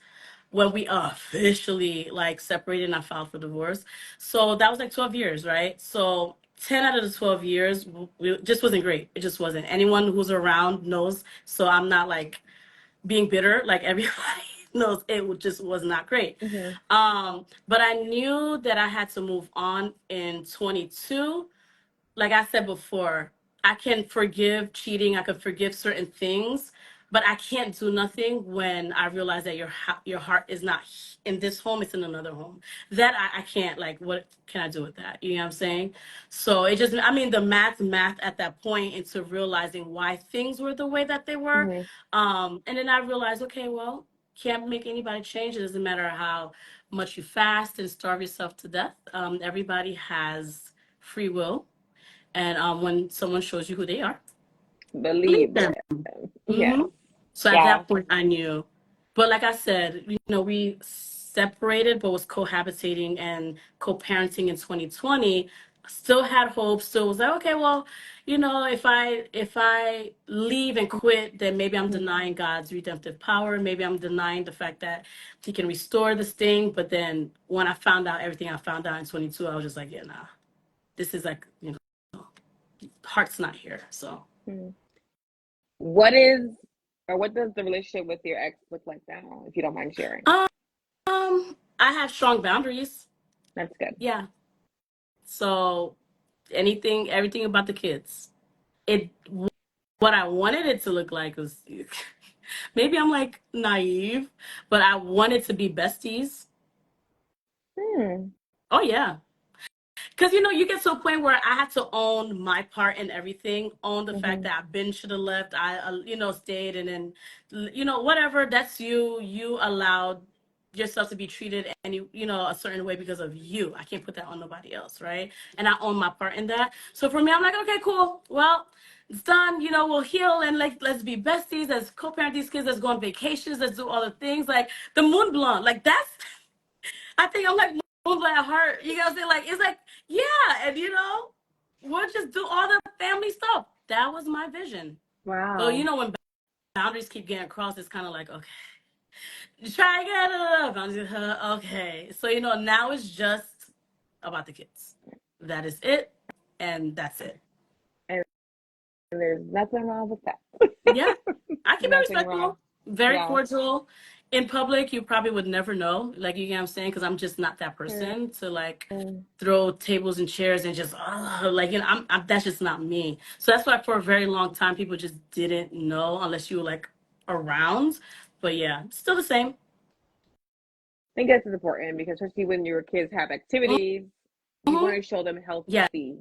when we officially like separated and I filed for divorce. So that was like 12 years, right? So 10 out of the 12 years it just wasn't great. It just wasn't. Anyone who's around knows. So I'm not like being bitter. Like everybody knows just was not great. Hmm. But I knew that I had to move on in 22. Like I said before, I can forgive cheating. I can forgive certain things, but I can't do nothing when I realize that your heart is not in this home; it's in another home. That I can't. Like, what can I do with that? You know what I'm saying? So it just, I mean, the math at that point into realizing why things were the way that they were. Hmm. And then I realized, okay, well, can't make anybody change. It doesn't matter how much you fast and starve yourself to death. Everybody has free will, and when someone shows you who they are, believe Believe them. it. Hmm. Yes. So at Yeah. that point, I knew. But like I said, we separated, but was cohabitating and co-parenting in 2020. Still had hope. Still was like, okay, well, if I leave and quit, then maybe I'm Hmm. denying God's redemptive power. Maybe I'm denying the fact that He can restore this thing. But then when I found out everything I found out in 22, I was just like, yeah, nah, this is like, heart's not here. So. Hmm. What is or what does the relationship with your ex look like now, if you don't mind sharing? I have strong boundaries. That's good. Yeah. So everything about the kids. It what I wanted it to look like was maybe I'm like naive, but I wanted to be besties. Hmm. Oh yeah. Because you get to a point where I had to own my part in everything, own the fact Mm-hmm. that I've been should have left, I stayed, and then whatever. That's you. You allowed yourself to be treated any a certain way because of you. I can't put that on nobody else, right? And I own my part in that. So for me, I'm like, okay, cool. Well, it's done. We'll heal and like let's be besties. Let's co-parent these kids. Let's go on vacations. Let's do all the things like the moon blonde. Like that's I think I'm like moved by a heart. You know what I'm saying? Like it's like, yeah, and we'll just do all the family stuff. That was my vision. But Wow. when boundaries keep getting crossed, it's kind of like, okay, try again. Boundaries, okay. So now it's just about the kids. That is it, and that's it. And there's nothing wrong with that. Yeah, I keep it Nothing wrong. respectful, very Yes. cordial. In public, you probably would never know, like you get what I'm saying, because I'm just not that person to like Mm. throw tables and chairs and just like I'm that's just not me. So that's why for a very long time people just didn't know unless you were like around. But yeah, still the same. I think that's important because especially when your kids have activities, you want Mm-hmm. to show them Yeah. healthy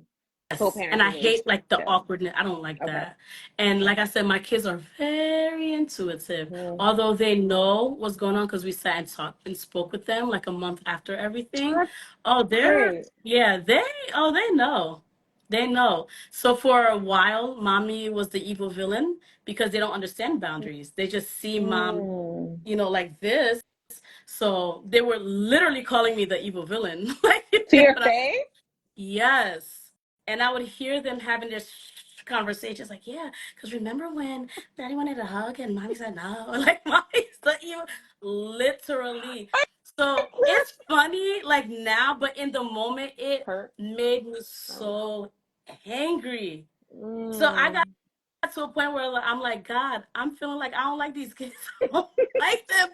Yes, and I co-parenting hate relationship like the too. awkwardness. I don't like Okay. that. And like I said, my kids are very intuitive. Mm. Although they know what's going on because we sat and talked and spoke with them like a month after Oh, everything. that's Oh, they're great. yeah, they know. They know. So for a while, mommy was the evil villain because they don't understand boundaries. They just see mom, Mm. like this. So they were literally calling me the evil villain. Like, To your but face? yes. And I would hear them having this conversations like, yeah, because remember when daddy wanted a hug and mommy said no? Like, mommy's the evil, literally. So it's funny, like now, but in the moment, it Hurt. made me Oh. so angry. So I got Mm. to a point where like, I'm like, God, I'm feeling like I don't like these kids. I don't like them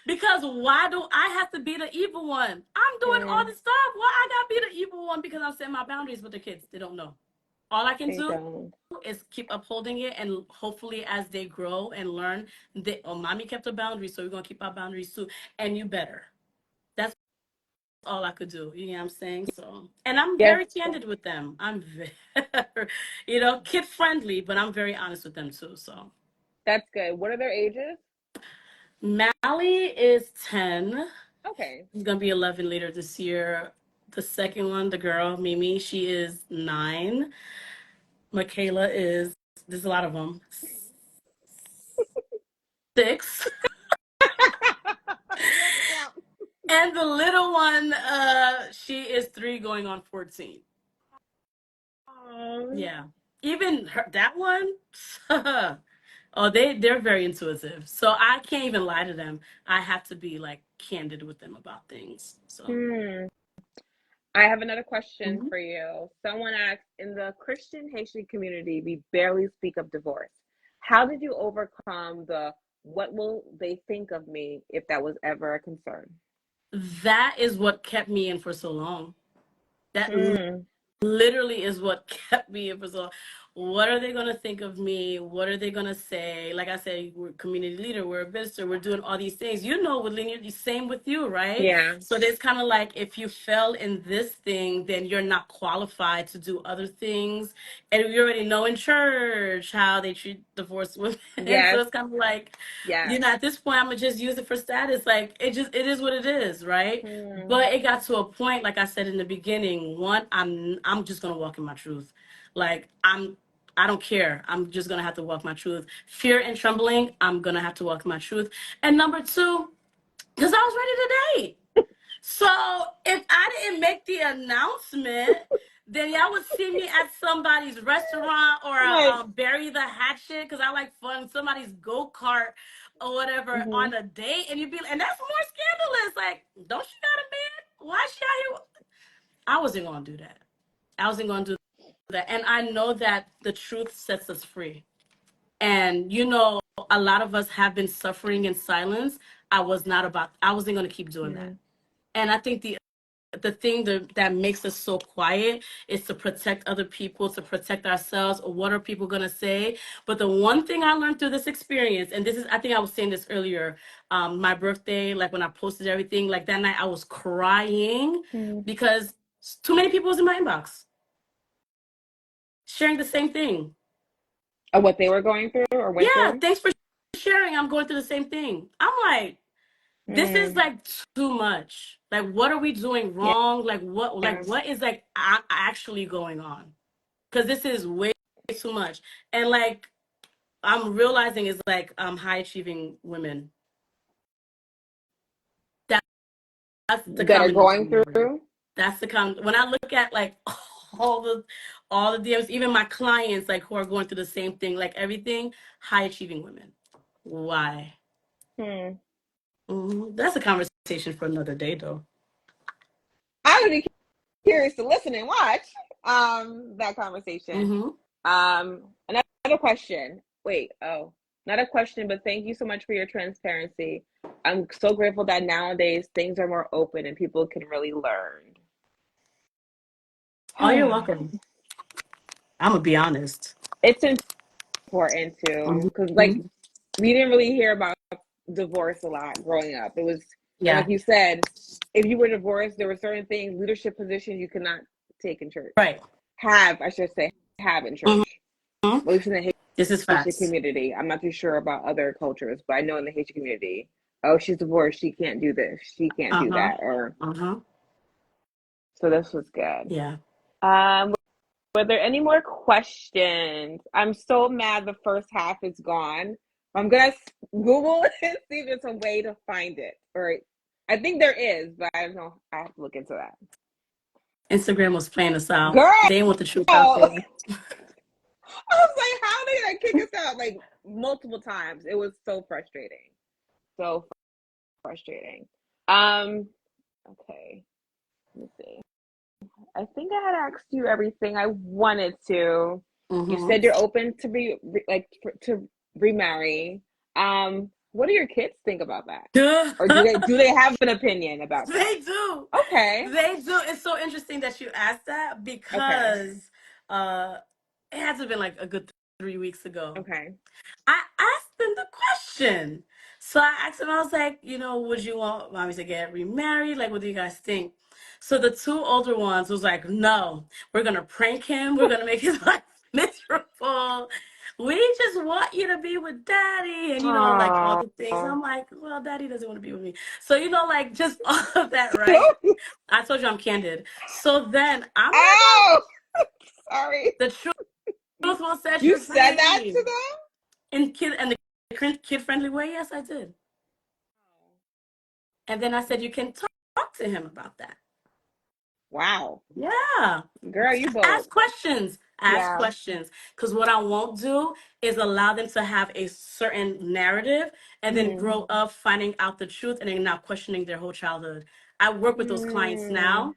because why do I have to be the evil one? I'm doing all Mm. this stuff. Why I gotta be the evil one because I'm setting my boundaries with the kids? They don't know. All I can They do don't. is keep upholding it, and hopefully, as they grow and learn, mommy kept a boundary, so we're gonna keep our boundaries too. And you better. That's all I could do. You know what I'm saying? So, and I'm Yes, very candid with them. I'm very, kid friendly, but I'm very honest with them too. So. that's good. What are their ages? Mally is 10. Okay. She's gonna be 11 later this year. The second one, the girl, Mimi, she is 9. Michaela is, there's a lot of them, 6. You have to count. And the little one, she is 3 going on 14. Um, Yeah. Even that one, oh, they're very intuitive. So I can't even lie to them. I have to be like candid with them about things. So. hmm. I have another question Mhm. for you. Someone asked, in the Christian Haitian community, we barely speak of divorce. How did you overcome the what will they think of me if that was ever a concern? That is what kept me in for so long. That Hmm. literally is what kept me in for so long. What are they going to think of me? What are they going to say? Like I said, we're a community leader, we're a visitor, we're doing all these things. With linear, the same with you, right? Yeah. So there's kind of like if you fell in this thing, then you're not qualified to do other things. And we already know in church how they treat divorced women. So Yes. it's kind of like, Yes. at this point, I'm gonna just use it for status. Like it is what it is, right? Hmm. But it got to a point, like I said in the beginning, one, I'm just gonna walk in my truth. Like I don't care. I'm just gonna have to walk my truth. Fear and trembling, I'm gonna have to walk my truth. And number two, because I was ready to date. So if I didn't make the announcement, then y'all would see me at somebody's restaurant or Like, bury the hatchet because I like fun somebody's go kart or whatever hmm. on a date, and you'd be, and that's more scandalous. Like, don't she got a man? Why is she out here? I wasn't gonna do that. I wasn't gonna do that, and I know that the truth sets us free. And a lot of us have been suffering in silence. I wasn't gonna keep doing that. Hmm. And I think the the thing that makes us so quiet is to protect other people, to protect ourselves. What are people gonna say? But the one thing I learned through this experience, and this is, I think I was saying this earlier, my birthday, like when I posted everything, like that night I was crying because too many people was in my inbox sharing the same thing. Of what they were going through or went Yeah, through. thanks for sharing. I'm going through the same thing. I'm like, this is Mm, like too much. Like, what are we doing yeah. wrong? What is like actually going on? Because this is way too much. And like, I'm realizing is like high achieving women. That, that's the That are common going denominator. through. That's the common. When I look at like all the all the DMs, even my clients like who are going through the same thing, like everything, high achieving women. Why? Hmm. That's a conversation for another day, though. I would be curious to listen and watch that conversation. Mm-hmm. Another question. Wait, oh, not a question, but thank you so much for your transparency. I'm so grateful that nowadays things are more open and people can really learn. Oh, you're welcome. I'm gonna be honest. It's important too, because like Mm-hmm. we didn't really hear about divorce a lot growing up. It was, and Yeah. like you said, if you were divorced, there were certain things, leadership positions you could not take in church. Right. I should say, have in church. Mm-hmm. At least in the This is Haitian facts. community. I'm not too sure about other cultures, but I know in the Haitian community, oh, she's divorced, she can't do this, she can't do Uh-huh. that, or Uh-huh. so this was good. Yeah. Um, were there any more questions? I'm so mad the first half is gone. I'm gonna Google and see if there's a way to find it. Or I think there is, but I don't know. I have to look into that. Instagram was playing us out. Girl, They didn't want the truth out I there. was like, how did I kick us out? Like multiple times. It was so frustrating. So frustrating. Okay. Let me see. I think I had asked you everything I wanted to. You Mm-hmm. said you're open to to remarry. What do your kids think about that? Or do they have an opinion about that? They do. Okay. They do. It's so interesting that you asked that Okay. because uh it had to have been like a good 3 weeks ago. Okay. I asked them the question. So I asked them, I was like, would you want mommy to get remarried? Like, what do you guys think? So the two older ones was like, no, we're gonna prank him, we're gonna make his life miserable. We just want you to be with daddy and like all Oh. the things. I'm like, well, daddy doesn't want to be with me. So, like just all of that, right? I told you I'm candid. So then I'm not gonna Oh, sorry. the truth will set You you said that to free. them? In the kid friendly way, yes, I did. And then I said, you can talk to him about that. Wow. Yeah. Girl, you bold. Ask questions. Ask Yeah. questions. Because what I won't do is allow them to have a certain narrative and then Mm-hmm. grow up finding out the truth and then now questioning their whole childhood. I work with those clients Mm. now,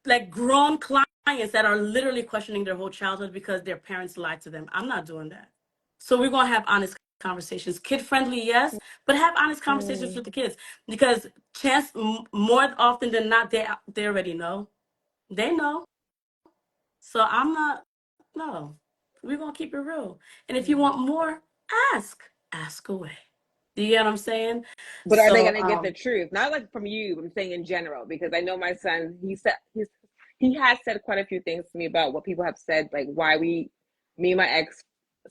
like grown clients that are literally questioning their whole childhood because their parents lied to them. I'm not doing that. So we're going to have honest conversations. Kid friendly, yes, but have honest conversations Mm. with the kids because more often than not, they already know. They know. So I'm not, no, we're going to keep it real. And if you Mm. want more, ask away. Do you get what I'm saying? But are they So, gonna get the truth? Not like from you, I'm saying in general, because I know my son, he has said quite a few things to me about what people have said, like why me and my ex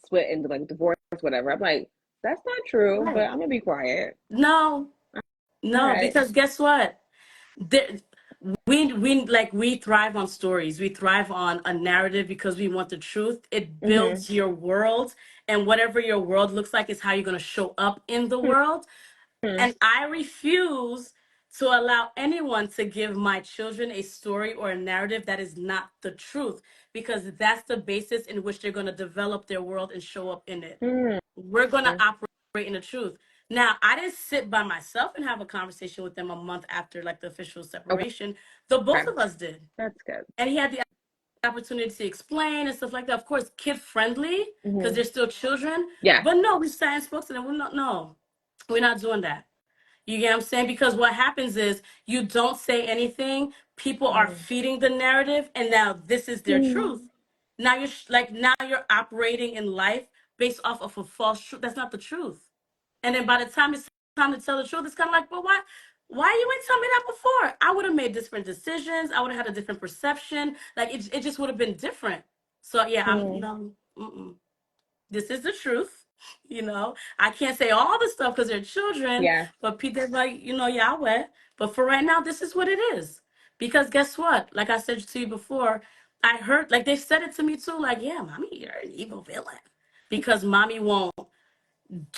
split into like divorce, whatever. I'm like, that's not true, but right. I'm gonna be quiet. No, All no, right. because guess what? There, we thrive on stories. We thrive on a narrative because we want the truth. It Mm-hmm. builds your world, and whatever your world looks like is how you're going to show up in the world. Mm-hmm. And I refuse to allow anyone to give my children a story or a narrative that is not the truth because that's the basis in which they're going to develop their world and show up in it. We're going to operate in the truth. Now, I didn't sit by myself and have a conversation with them a month after like the official separation. The both Okay, of us did. that's good. And he had the opportunity to explain and stuff like that. Of course, kid friendly because Mm-hmm. they're still children. Yeah. But no, we sat and spoke to them. We're not doing that. You get what I'm saying? Because what happens is you don't say anything, people are Mm. feeding the narrative, and now this is their truth. Mm. Now you're like, now you're operating in life based off of a false truth. That's not the truth. And then by the time it's time to tell the truth, it's kind of like, well, why you ain't tell me that before? I would have made different decisions. I would have had a different perception. Like it just would have been different. So yeah, I'm Mm. no, mm-mm. This is the truth. I can't say all the stuff because they're children, Yeah. but Peter's like, Yahweh. But for right now, this is what it is. Because guess what? Like I said to you before, I heard, like they said it to me too, like, yeah, mommy, you're an evil villain. Because mommy won't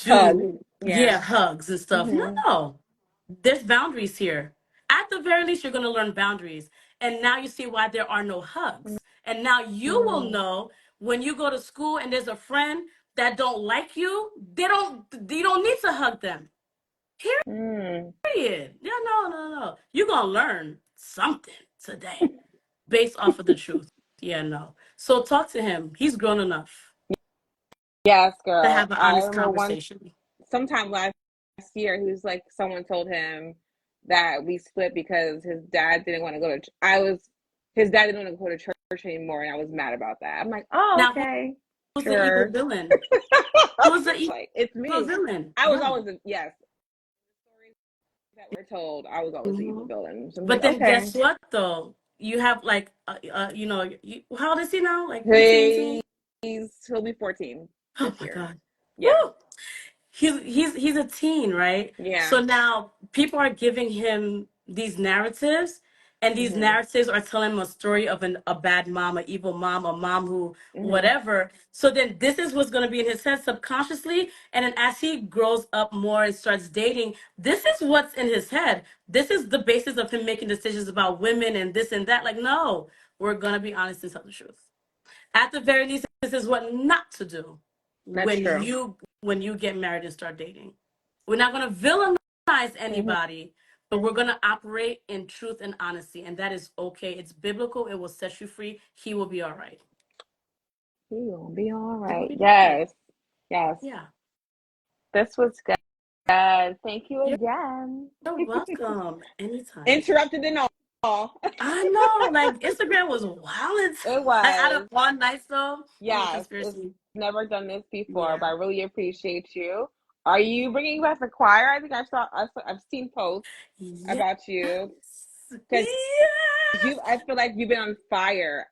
do, Hug. yeah, Yeah. hugs and stuff. Mm-hmm. No, there's boundaries here. At the very least, you're going to learn boundaries. And now you see why there are no hugs. And now you will Mm. know when you go to school and there's a friend that don't like you, you don't need to hug them. Mm. Period. Yeah, no. You're going to learn something today based off of the truth. Yeah, no. So talk to him. He's grown enough Yes, to girl. have an I honest remember once, conversation. sometime last year, he was like, someone told him that we split because his dad didn't want to go to. His dad didn't want to go to church anymore, and I was mad about that. I'm like, oh, Now, okay, who's the evil sure. villain? Who's the Like, it's evil me. villain? I was Yeah. always yes. Stories that were told, I was always the evil Hmm. villain. So I'm But like, then okay. guess what though? You have like, how old is he now? Like 18, 18? He'll be 14 Oh this my year. God. Yeah, Woo! He's a teen, right? yeah. So now people are giving him these narratives, and these Mhm, narratives are telling him a story of a bad mom, an evil mom, a mom who mhm, whatever. So then this is what's going to be in his head subconsciously, and then as he grows up more and starts dating, this is what's in his head. This is the basis of him making decisions about women and this and that. Like, no, we're going to be honest and tell the truth. At the very least, this is what not to do that's when true. you get married and start dating. We're not going to villainize Mhm. anybody, but we're going to operate in truth and honesty, and that is okay. It's biblical. It will set you free. He will be all right. He gonna be all He will right. be all right. Yes, yes. Yeah. This was good. Thank you You're again. welcome. Anytime. Interrupted and all. I know, like Instagram was wild. It Like out of was. all nights though, Yes, it's conspiracy. never done this before, but Yeah. I really appreciate you. Are you bringing back the choir? I think I've seen posts Yes. about you because Yes. I feel like you've been on fire,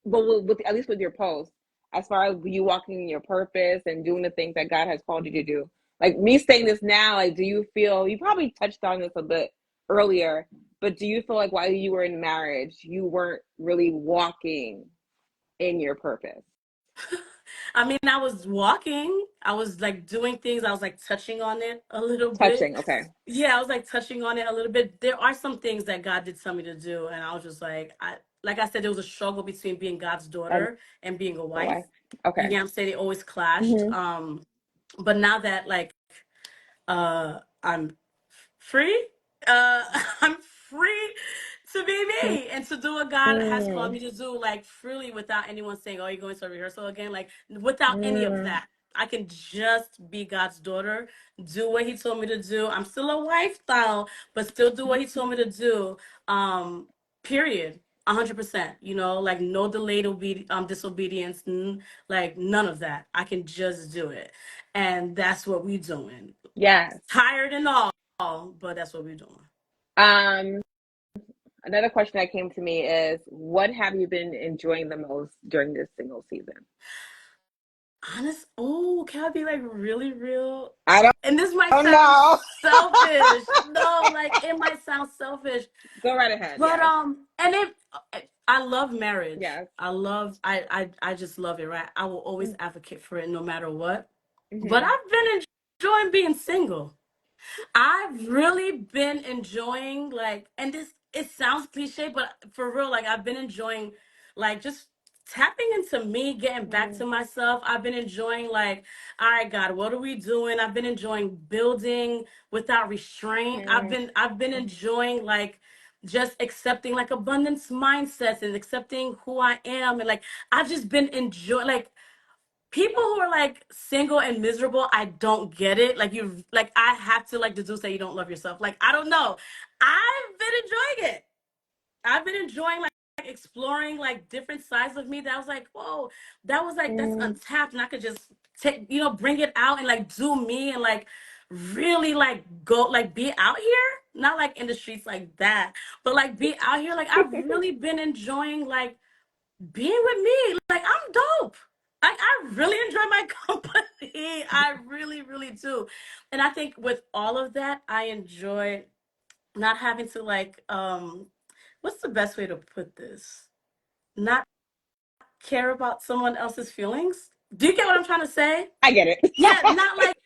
but with at least with your posts, as far as you walking in your purpose and doing the things that God has called you to do. Like me saying this now, like, do you feel, you probably touched on this a bit earlier, but do you feel like while you were in marriage, you weren't really walking in your purpose? I mean, I was walking. I was like doing things. I was like touching on it a little bit. Touching, okay. Yeah, I was like touching on it a little bit. There are some things that God did tell me to do, and I was just like I said, there was a struggle between being God's And daughter and being a the wife. wife. Okay. You know what I'm saying? They always clashed. Mm-hmm. But now that like I'm free. I'm free to be me and to do what God has called me to do, like freely without anyone saying, "Oh, you're going to a rehearsal again," like without any of Mm-hmm. that. I can just be God's daughter, do what He told me to do. I'm still a wife style, but still do what He told me to do. Period. 100%. Like no delayed disobedience, like none of that. I can just do it, and that's what we doing. Yes. Tired and all, but that's what we're doing. Um, Another question that came to me is, what have you been enjoying the most during this single season? Can I be like really real? I And this might don't sound know. selfish. No, like it might sound selfish, Go right ahead. but Yes. and I love marriage. Yes. I just love it, right? I will always advocate for it no matter what. But Mm-hmm. I've been enjoying being single. I've really been enjoying and this it sounds cliche, but for real, like I've been enjoying just tapping into me, getting back to myself. I've been enjoying all right, God, what are we doing? I've been enjoying building without restraint. Mm-hmm. I've been enjoying just accepting abundance mindsets and accepting who I am, and I've just been enjoying people who are single and miserable. I don't get it. I have to deduce that you don't love yourself. I don't know. I've been enjoying it. I've been enjoying like exploring like different sides of me that I was like, whoa, that was like that's Mm. untapped, and I could just take, bring it out and like do me and like really like go like be out here, not like in the streets like that, but like be out here. Like I've really been enjoying like being with me. Like I'm dope. I really enjoy my company. I really, really do. And I think with all of that, I enjoy not having to like what's the best way to put this? Not care about someone else's feelings. Do you get what I'm trying to say? I get it. Yeah, not like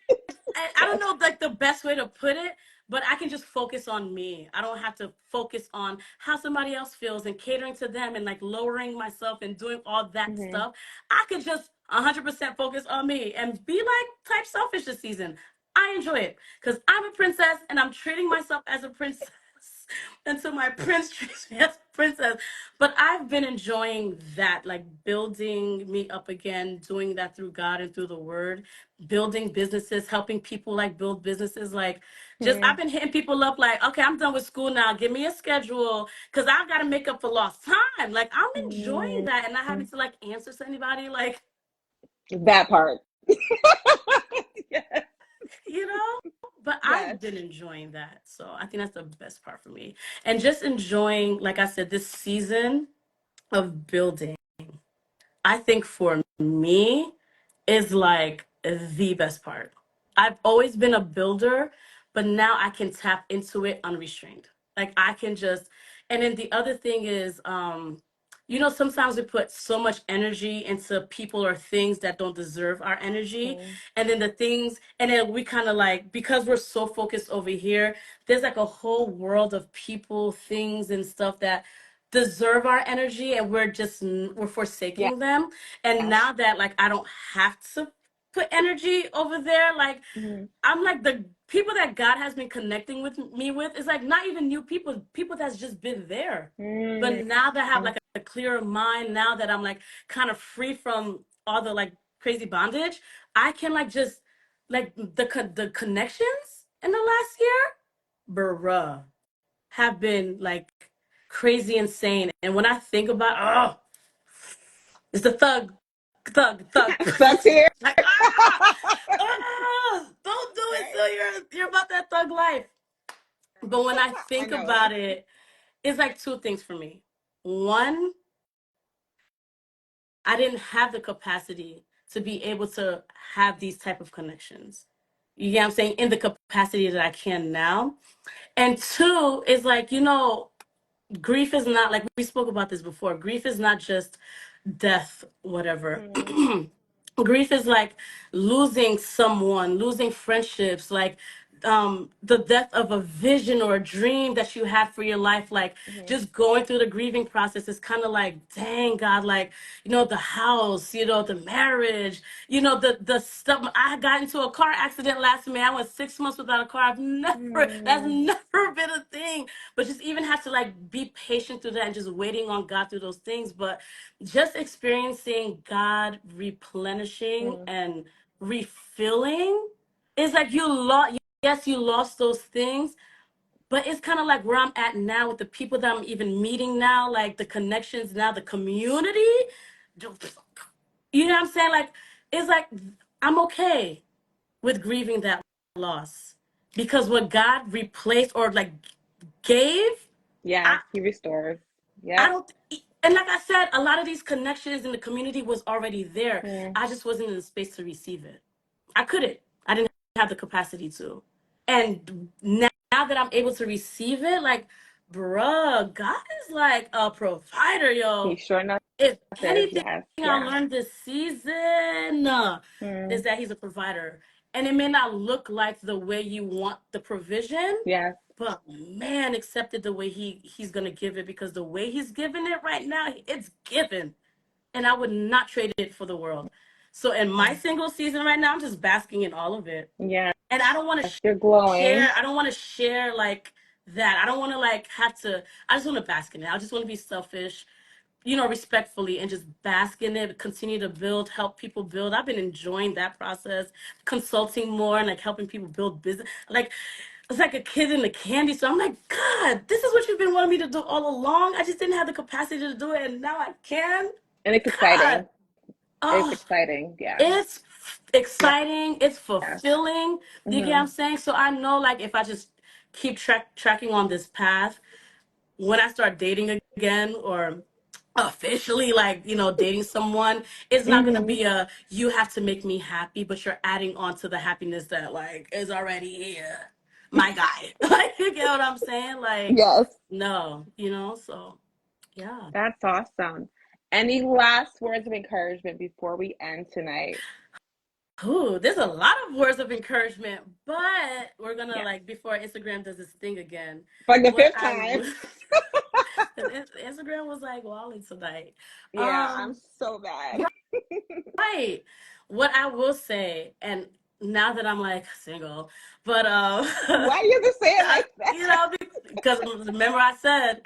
I don't Yes. know like the best way to put it, but I can just focus on me. I don't have to focus on how somebody else feels and catering to them and like lowering myself and doing all that Hmm. stuff. I could just 100% focus on me and be like type selfish this season. I enjoy it because I'm a princess and I'm treating myself as a princess until my prince treats me as a princess. But I've been enjoying that, like building me up again, doing that through God and through the word, building businesses, helping people like build businesses. Like, just Hmm. I've been hitting people up like, okay, I'm done with school now. Give me a schedule because I've got to make up for lost time. Like, I'm enjoying Mm. that and not having to like answer to anybody. Like, That part. Yes. you know? But Yes. I've been enjoying that. So I think that's the best part for me. And just enjoying, like I said, this season of building, I think for me is like the best part. I've always been a builder, but now I can tap into it unrestrained. Like I can just, and then the other thing is, sometimes we put so much energy into people or things that don't deserve our energy. Mm. And then the things, and then we kind of like, because we're so focused over here, there's like a whole world of people, things, and stuff that deserve our energy, and we're Yes. forsaking them. And now that like I don't have to put energy over there, like Hmm. I'm like the people that God has been connecting with me with is like not even new people, people that's just been there. But Mm. now that I have like a clearer mind, now that I'm like kind of free from all the like crazy bondage, I can like just like the connections in the last year, bruh, have been like crazy insane. And when I think about, oh, it's the thug. Sucks here. Like don't do it. So Right. you're about that thug life. But when I I think know it. about it, it's like two things for me. One, I didn't have the capacity to be able to have these type of connections. You get what I'm saying? In the capacity that I can now. And two is like, grief is not like we spoke about this before. Grief is not just death, whatever. Mm. Grief is like losing someone, losing friendships, like the death of a vision or a dream that you had for your life. Like Hmm. just going through the grieving process is kind of like, dang God, like the house, the marriage, the stuff. I got into a car accident last May. I went 6 months without a car. That's Mm. never been a thing. But just even have to like be patient through that and just waiting on God through those things. But just experiencing God replenishing Mm. and refilling is like you lost. Yes, you lost those things, but it's kind of like where I'm at now with the people that I'm even meeting now, like the connections now, the community. You know what I'm saying? Like it's like I'm okay with grieving that loss because what God replaced or like gave, I Yes, he restores. I Yep. don't, and like I said, a lot of these connections in the community was already there. Mm. I just wasn't in the space to receive it. I couldn't. I didn't have the capacity to. And now that I'm able to receive it, like, bruh, God is like a provider, He yo. sure enough If is. anything Yes. I Yes. learned this season is Mm. that He's a provider. And it may not look like the way you want the provision, Yes. but man, accepted the way he's gonna give it because the way he's giving it right now, it's given, and I would not trade it for the world. So in my Mm. single season right now, I'm just basking in all of it, Yes. and I don't want to You're glowing. share. I don't want to share like that. I don't want to like have to. I just want to bask in it. I just want to be selfish, respectfully, and just bask in it. Continue to build, help people build. I've been enjoying that process, consulting more and like helping people build business, like. it's like a kid in a candy store. I'm like, God, this is what you've been wanting me to do all along. I just didn't have the capacity to do it, and now I can. And it's God, exciting. It's oh, exciting. Yeah. it's exciting. It's Yes. fulfilling. You get what Mm-hmm. I'm saying? So I know, like, if I just keep tracking on this path, when I start dating again or officially, like, dating someone, it's not gonna Mm-hmm. be a you have to make me happy, but you're adding on to the happiness that like is already here. My guy. Like, you get what I'm saying? Like, Yes. no, so yeah. That's awesome. Any last words of encouragement before we end tonight? Ooh, there's a lot of words of encouragement, but we're gonna, Yes. like, before Instagram does this thing again, For like the what fifth I time. would Instagram was like Wally tonight. Yeah, I'm Um, so bad. right. What I will say, and now that I'm like single, but Why you have to say it like that? because remember I said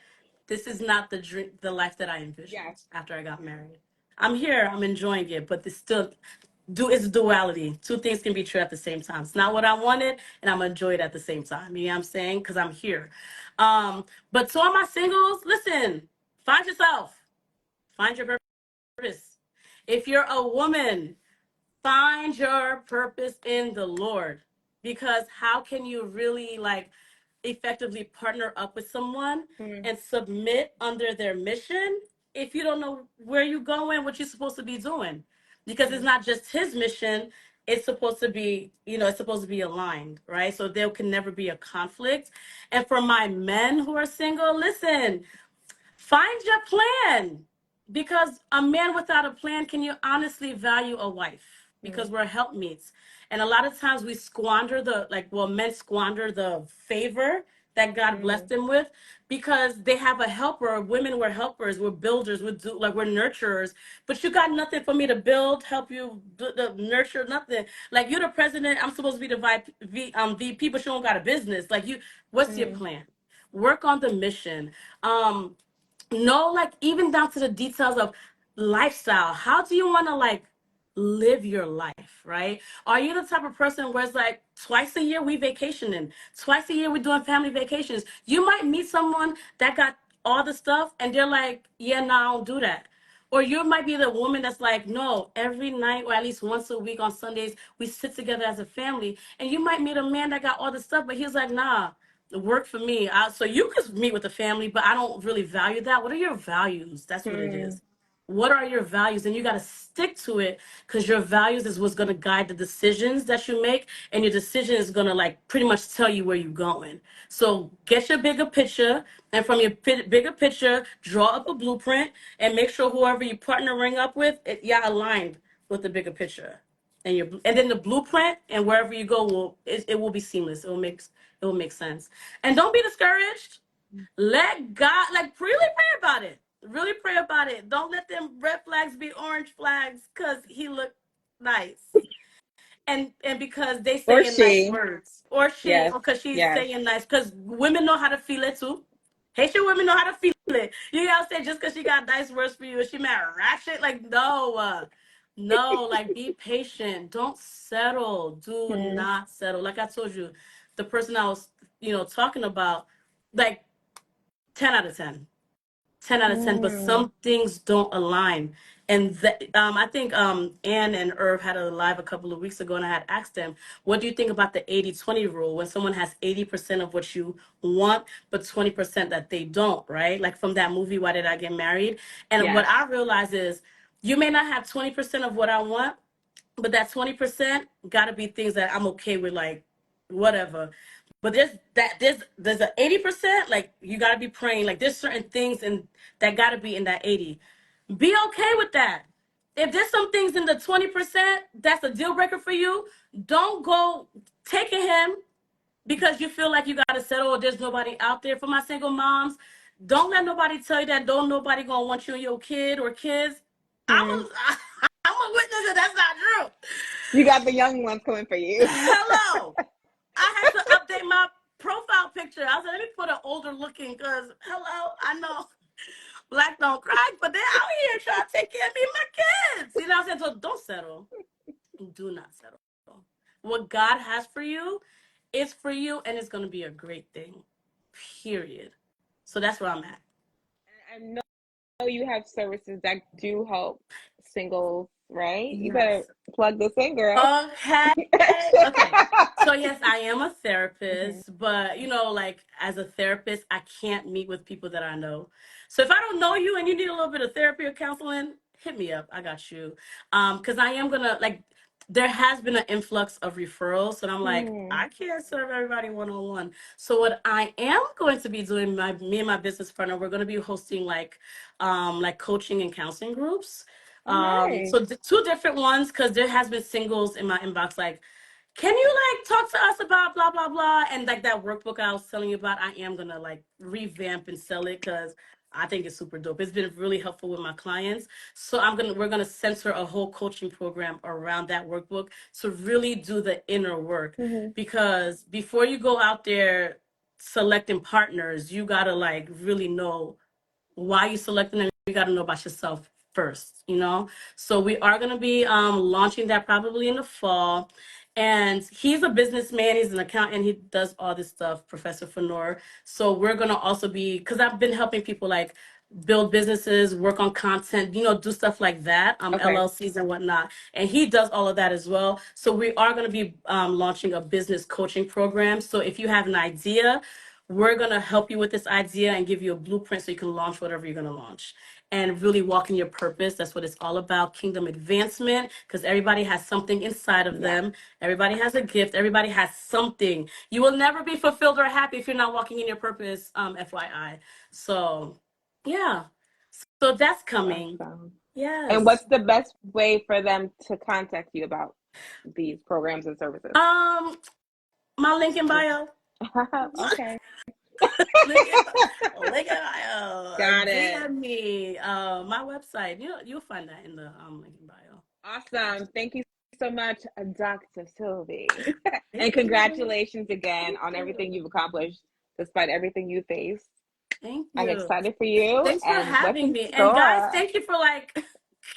this is not the life that I envisioned Yes. after I got married. I'm here, I'm enjoying it, but it's still it's duality. Two things can be true at the same time. It's not what I wanted, and I'm enjoy it at the same time. You know what I'm saying? Because I'm here. But to all my singles, listen, find yourself, find your purpose. If you're a woman, find your purpose in the Lord. Because how can you really, like, effectively partner up with someone Mm, and submit under their mission if you don't know where you're going, what you're supposed to be doing? Because it's mm, not just his mission, it's supposed to be, it's supposed to be aligned, right? So there can never be a conflict. And for my men who are single, listen, find your plan, because a man without a plan, can you honestly value a wife? Because mm, we're helpmeets. And a lot of times we squander men squander the favor that God blessed mm, them with because they have a helper. Women were helpers, we're builders, we're nurturers. But you got nothing for me to build, help you, nurture, nothing. Like, you're the president, I'm supposed to be the VP, but you don't got a business. Like, what's your mm, plan? Work on the mission. No, like, even down to the details of lifestyle. How do you want to, like, live your life, right? Are you the type of person where it's like twice a year we vacationing, twice a year we're doing family vacations? You might meet someone that got all the stuff and they're like, yeah, no, I don't do that. Or you might be the woman that's like, no, every night or at least once a week on Sundays, we sit together as a family. And you might meet a man that got all the stuff, but he's like, nah, work for me. So you could meet with the family, but I don't really value that. What are your values? That's what it mm, is. What are your values? And you got to stick to it, because your values is what's going to guide the decisions that you make. And your decision is going to, like, pretty much tell you where you're going. So get your bigger picture. And from your bigger picture, draw up a blueprint and make sure whoever you're partnering up with, yeah, aligned with the bigger picture. And then the blueprint and wherever you go it will be seamless. It will make sense. And don't be discouraged. Let God, like, really pray about it. Really pray about it. Don't let them red flags be orange flags because he looked nice. And because they or saying nice she. words. Or she, Yes. or because she's Yes. saying nice. Because women know how to feel it too. Haitian women know how to feel it. You gotta say just because she got nice words for you, is she mad ratchet? Like, no. No, like, be patient. Don't settle. Do Mm, not settle. Like I told you, the person I was, talking about, like, 10 out of 10. 10 out of 10, but mm, some things don't align. And I think Ann and Irv had a live a couple of weeks ago, and I had asked them, what do you think about the 80-20 rule, when someone has 80% of what you want, but 20% that they don't, right? Like, from that movie, Why Did I Get Married? And what yes. I realize is you may not have 20% of what I want, but that 20% got to be things that I'm okay with, like, whatever. But there's a 80%, like, you got to be praying, like, there's certain things and that got to be in that 80. Be okay with that. If there's some things in the 20% that's a deal breaker for you, don't go taking him because you feel like you got to settle or there's nobody out there. For my single moms, don't let nobody tell you that don't nobody gonna want you and your kid or kids. I'm Mm. a, I'm a witness that that's not true. You got the young ones coming for you. Hello. I had to update my profile picture. I said, let me put an older looking, because, hello, I know black don't cry, but they're out here trying to take care of me and my kids. You know what I'm saying? So don't settle. Do not settle. What God has for you it's for you and it's going to be a great thing. Period. So that's where I'm at. I know you have services that do help singles, right? You better Yes. plug this in, girl. Okay. Okay. So yes, I am a Mhm. therapist, but like as a therapist, I can't meet with people that I know. So if I don't know you and you need a little bit of therapy or counseling, hit me up. I got you. Because I am gonna like there has been an influx of referrals, and I'm like, Mhm. I can't serve everybody one on one. So what I am going to be doing, me and my business partner, we're gonna be hosting like coaching and counseling groups. Oh, nice. So two different ones because there has been singles in my inbox like, can you like talk to us about blah blah blah, and like that workbook I was telling you about, I am gonna like revamp and sell it because I think it's super dope. It's been really helpful with my clients. So we're gonna censor a whole coaching program around that workbook to really do the inner work, Mhm. because before you go out there selecting partners, you gotta like really know why you selecting them. You got to know about yourself first. So we are going to be launching that probably in the fall. And he's a businessman, he's an accountant, he does all this stuff, Professor Fenor. So we're going to also be, because I've been helping people like build businesses, work on content, do stuff like that, Okay. LLCs and whatnot. And he does all of that as well. So we are going to be launching a business coaching program. So if you have an idea, we're going to help you with this idea and give you a blueprint so you can launch whatever you're going to launch and really walk in your purpose. That's what it's all about, kingdom advancement, because everybody has something inside of Yeah. them. Everybody has a gift. Everybody has something. You will never be fulfilled or happy if you're not walking in your purpose, FYI. So, yeah. So that's coming. Awesome. And Yes. what's the best way for them to contact you about these programs and services? Um, my link in bio. Okay. link in, link in bio. Got it. DM me. My website. You'll find that in the link in bio. Awesome. Thank you so much, Dr. Sylvie. Thank And you. congratulations again Thank on everything you. you've accomplished despite everything you faced. Thank I'm you. excited for you Thanks for and what's having in me. And guys, store. thank you for like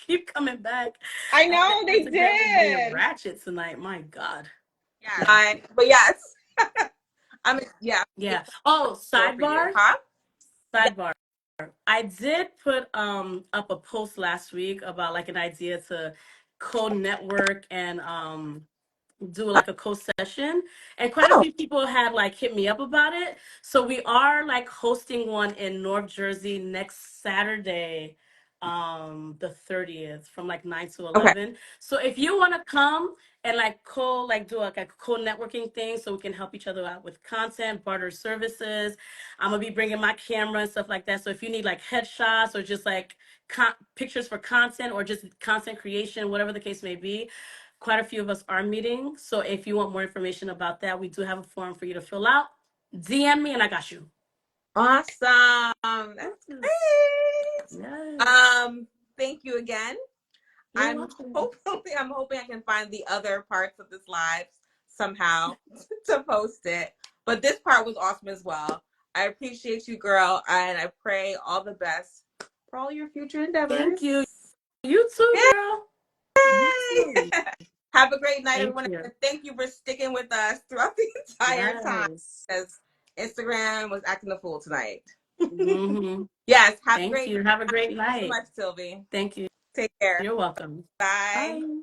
keep coming back. I know they Instagram was being did. ratchet tonight. My God. Yeah. Yeah. But yes, yeah, Yeah. Oh, store for you, huh? Yeah. sidebar. I did put up a post last week about like an idea to co-network and do like a co-session, and quite a Oh, few people had like hit me up about it. So we are like hosting one in North Jersey next Saturday, the 30th, from like 9 to okay. 11. So if you want to come and like do like a co-networking thing so we can help each other out with content, barter services. I'm gonna be bringing my camera and stuff like that. So if you need like headshots or just like pictures for content or just content creation, whatever the case may be, quite a few of us are meeting. So if you want more information about that, we do have a form for you to fill out. DM me and I got you. Awesome. That's Yes. great. Yes. Thank you again. You're welcome. I'm hoping I can find the other parts of this live somehow to post it. But this part was awesome as well. I appreciate you, girl, and I pray all the best for all your future Thank endeavors. you. You too, girl. You too. Yay! Have a great night, Thank everyone. you. And thank you for sticking with us throughout the entire time Yes. because Instagram was acting a fool tonight. Mm-hmm. Yes, have a Thank great you. night. Have a great Thank you so night. much, Sylvie. Thank you. Take care. You're welcome. Bye. Bye.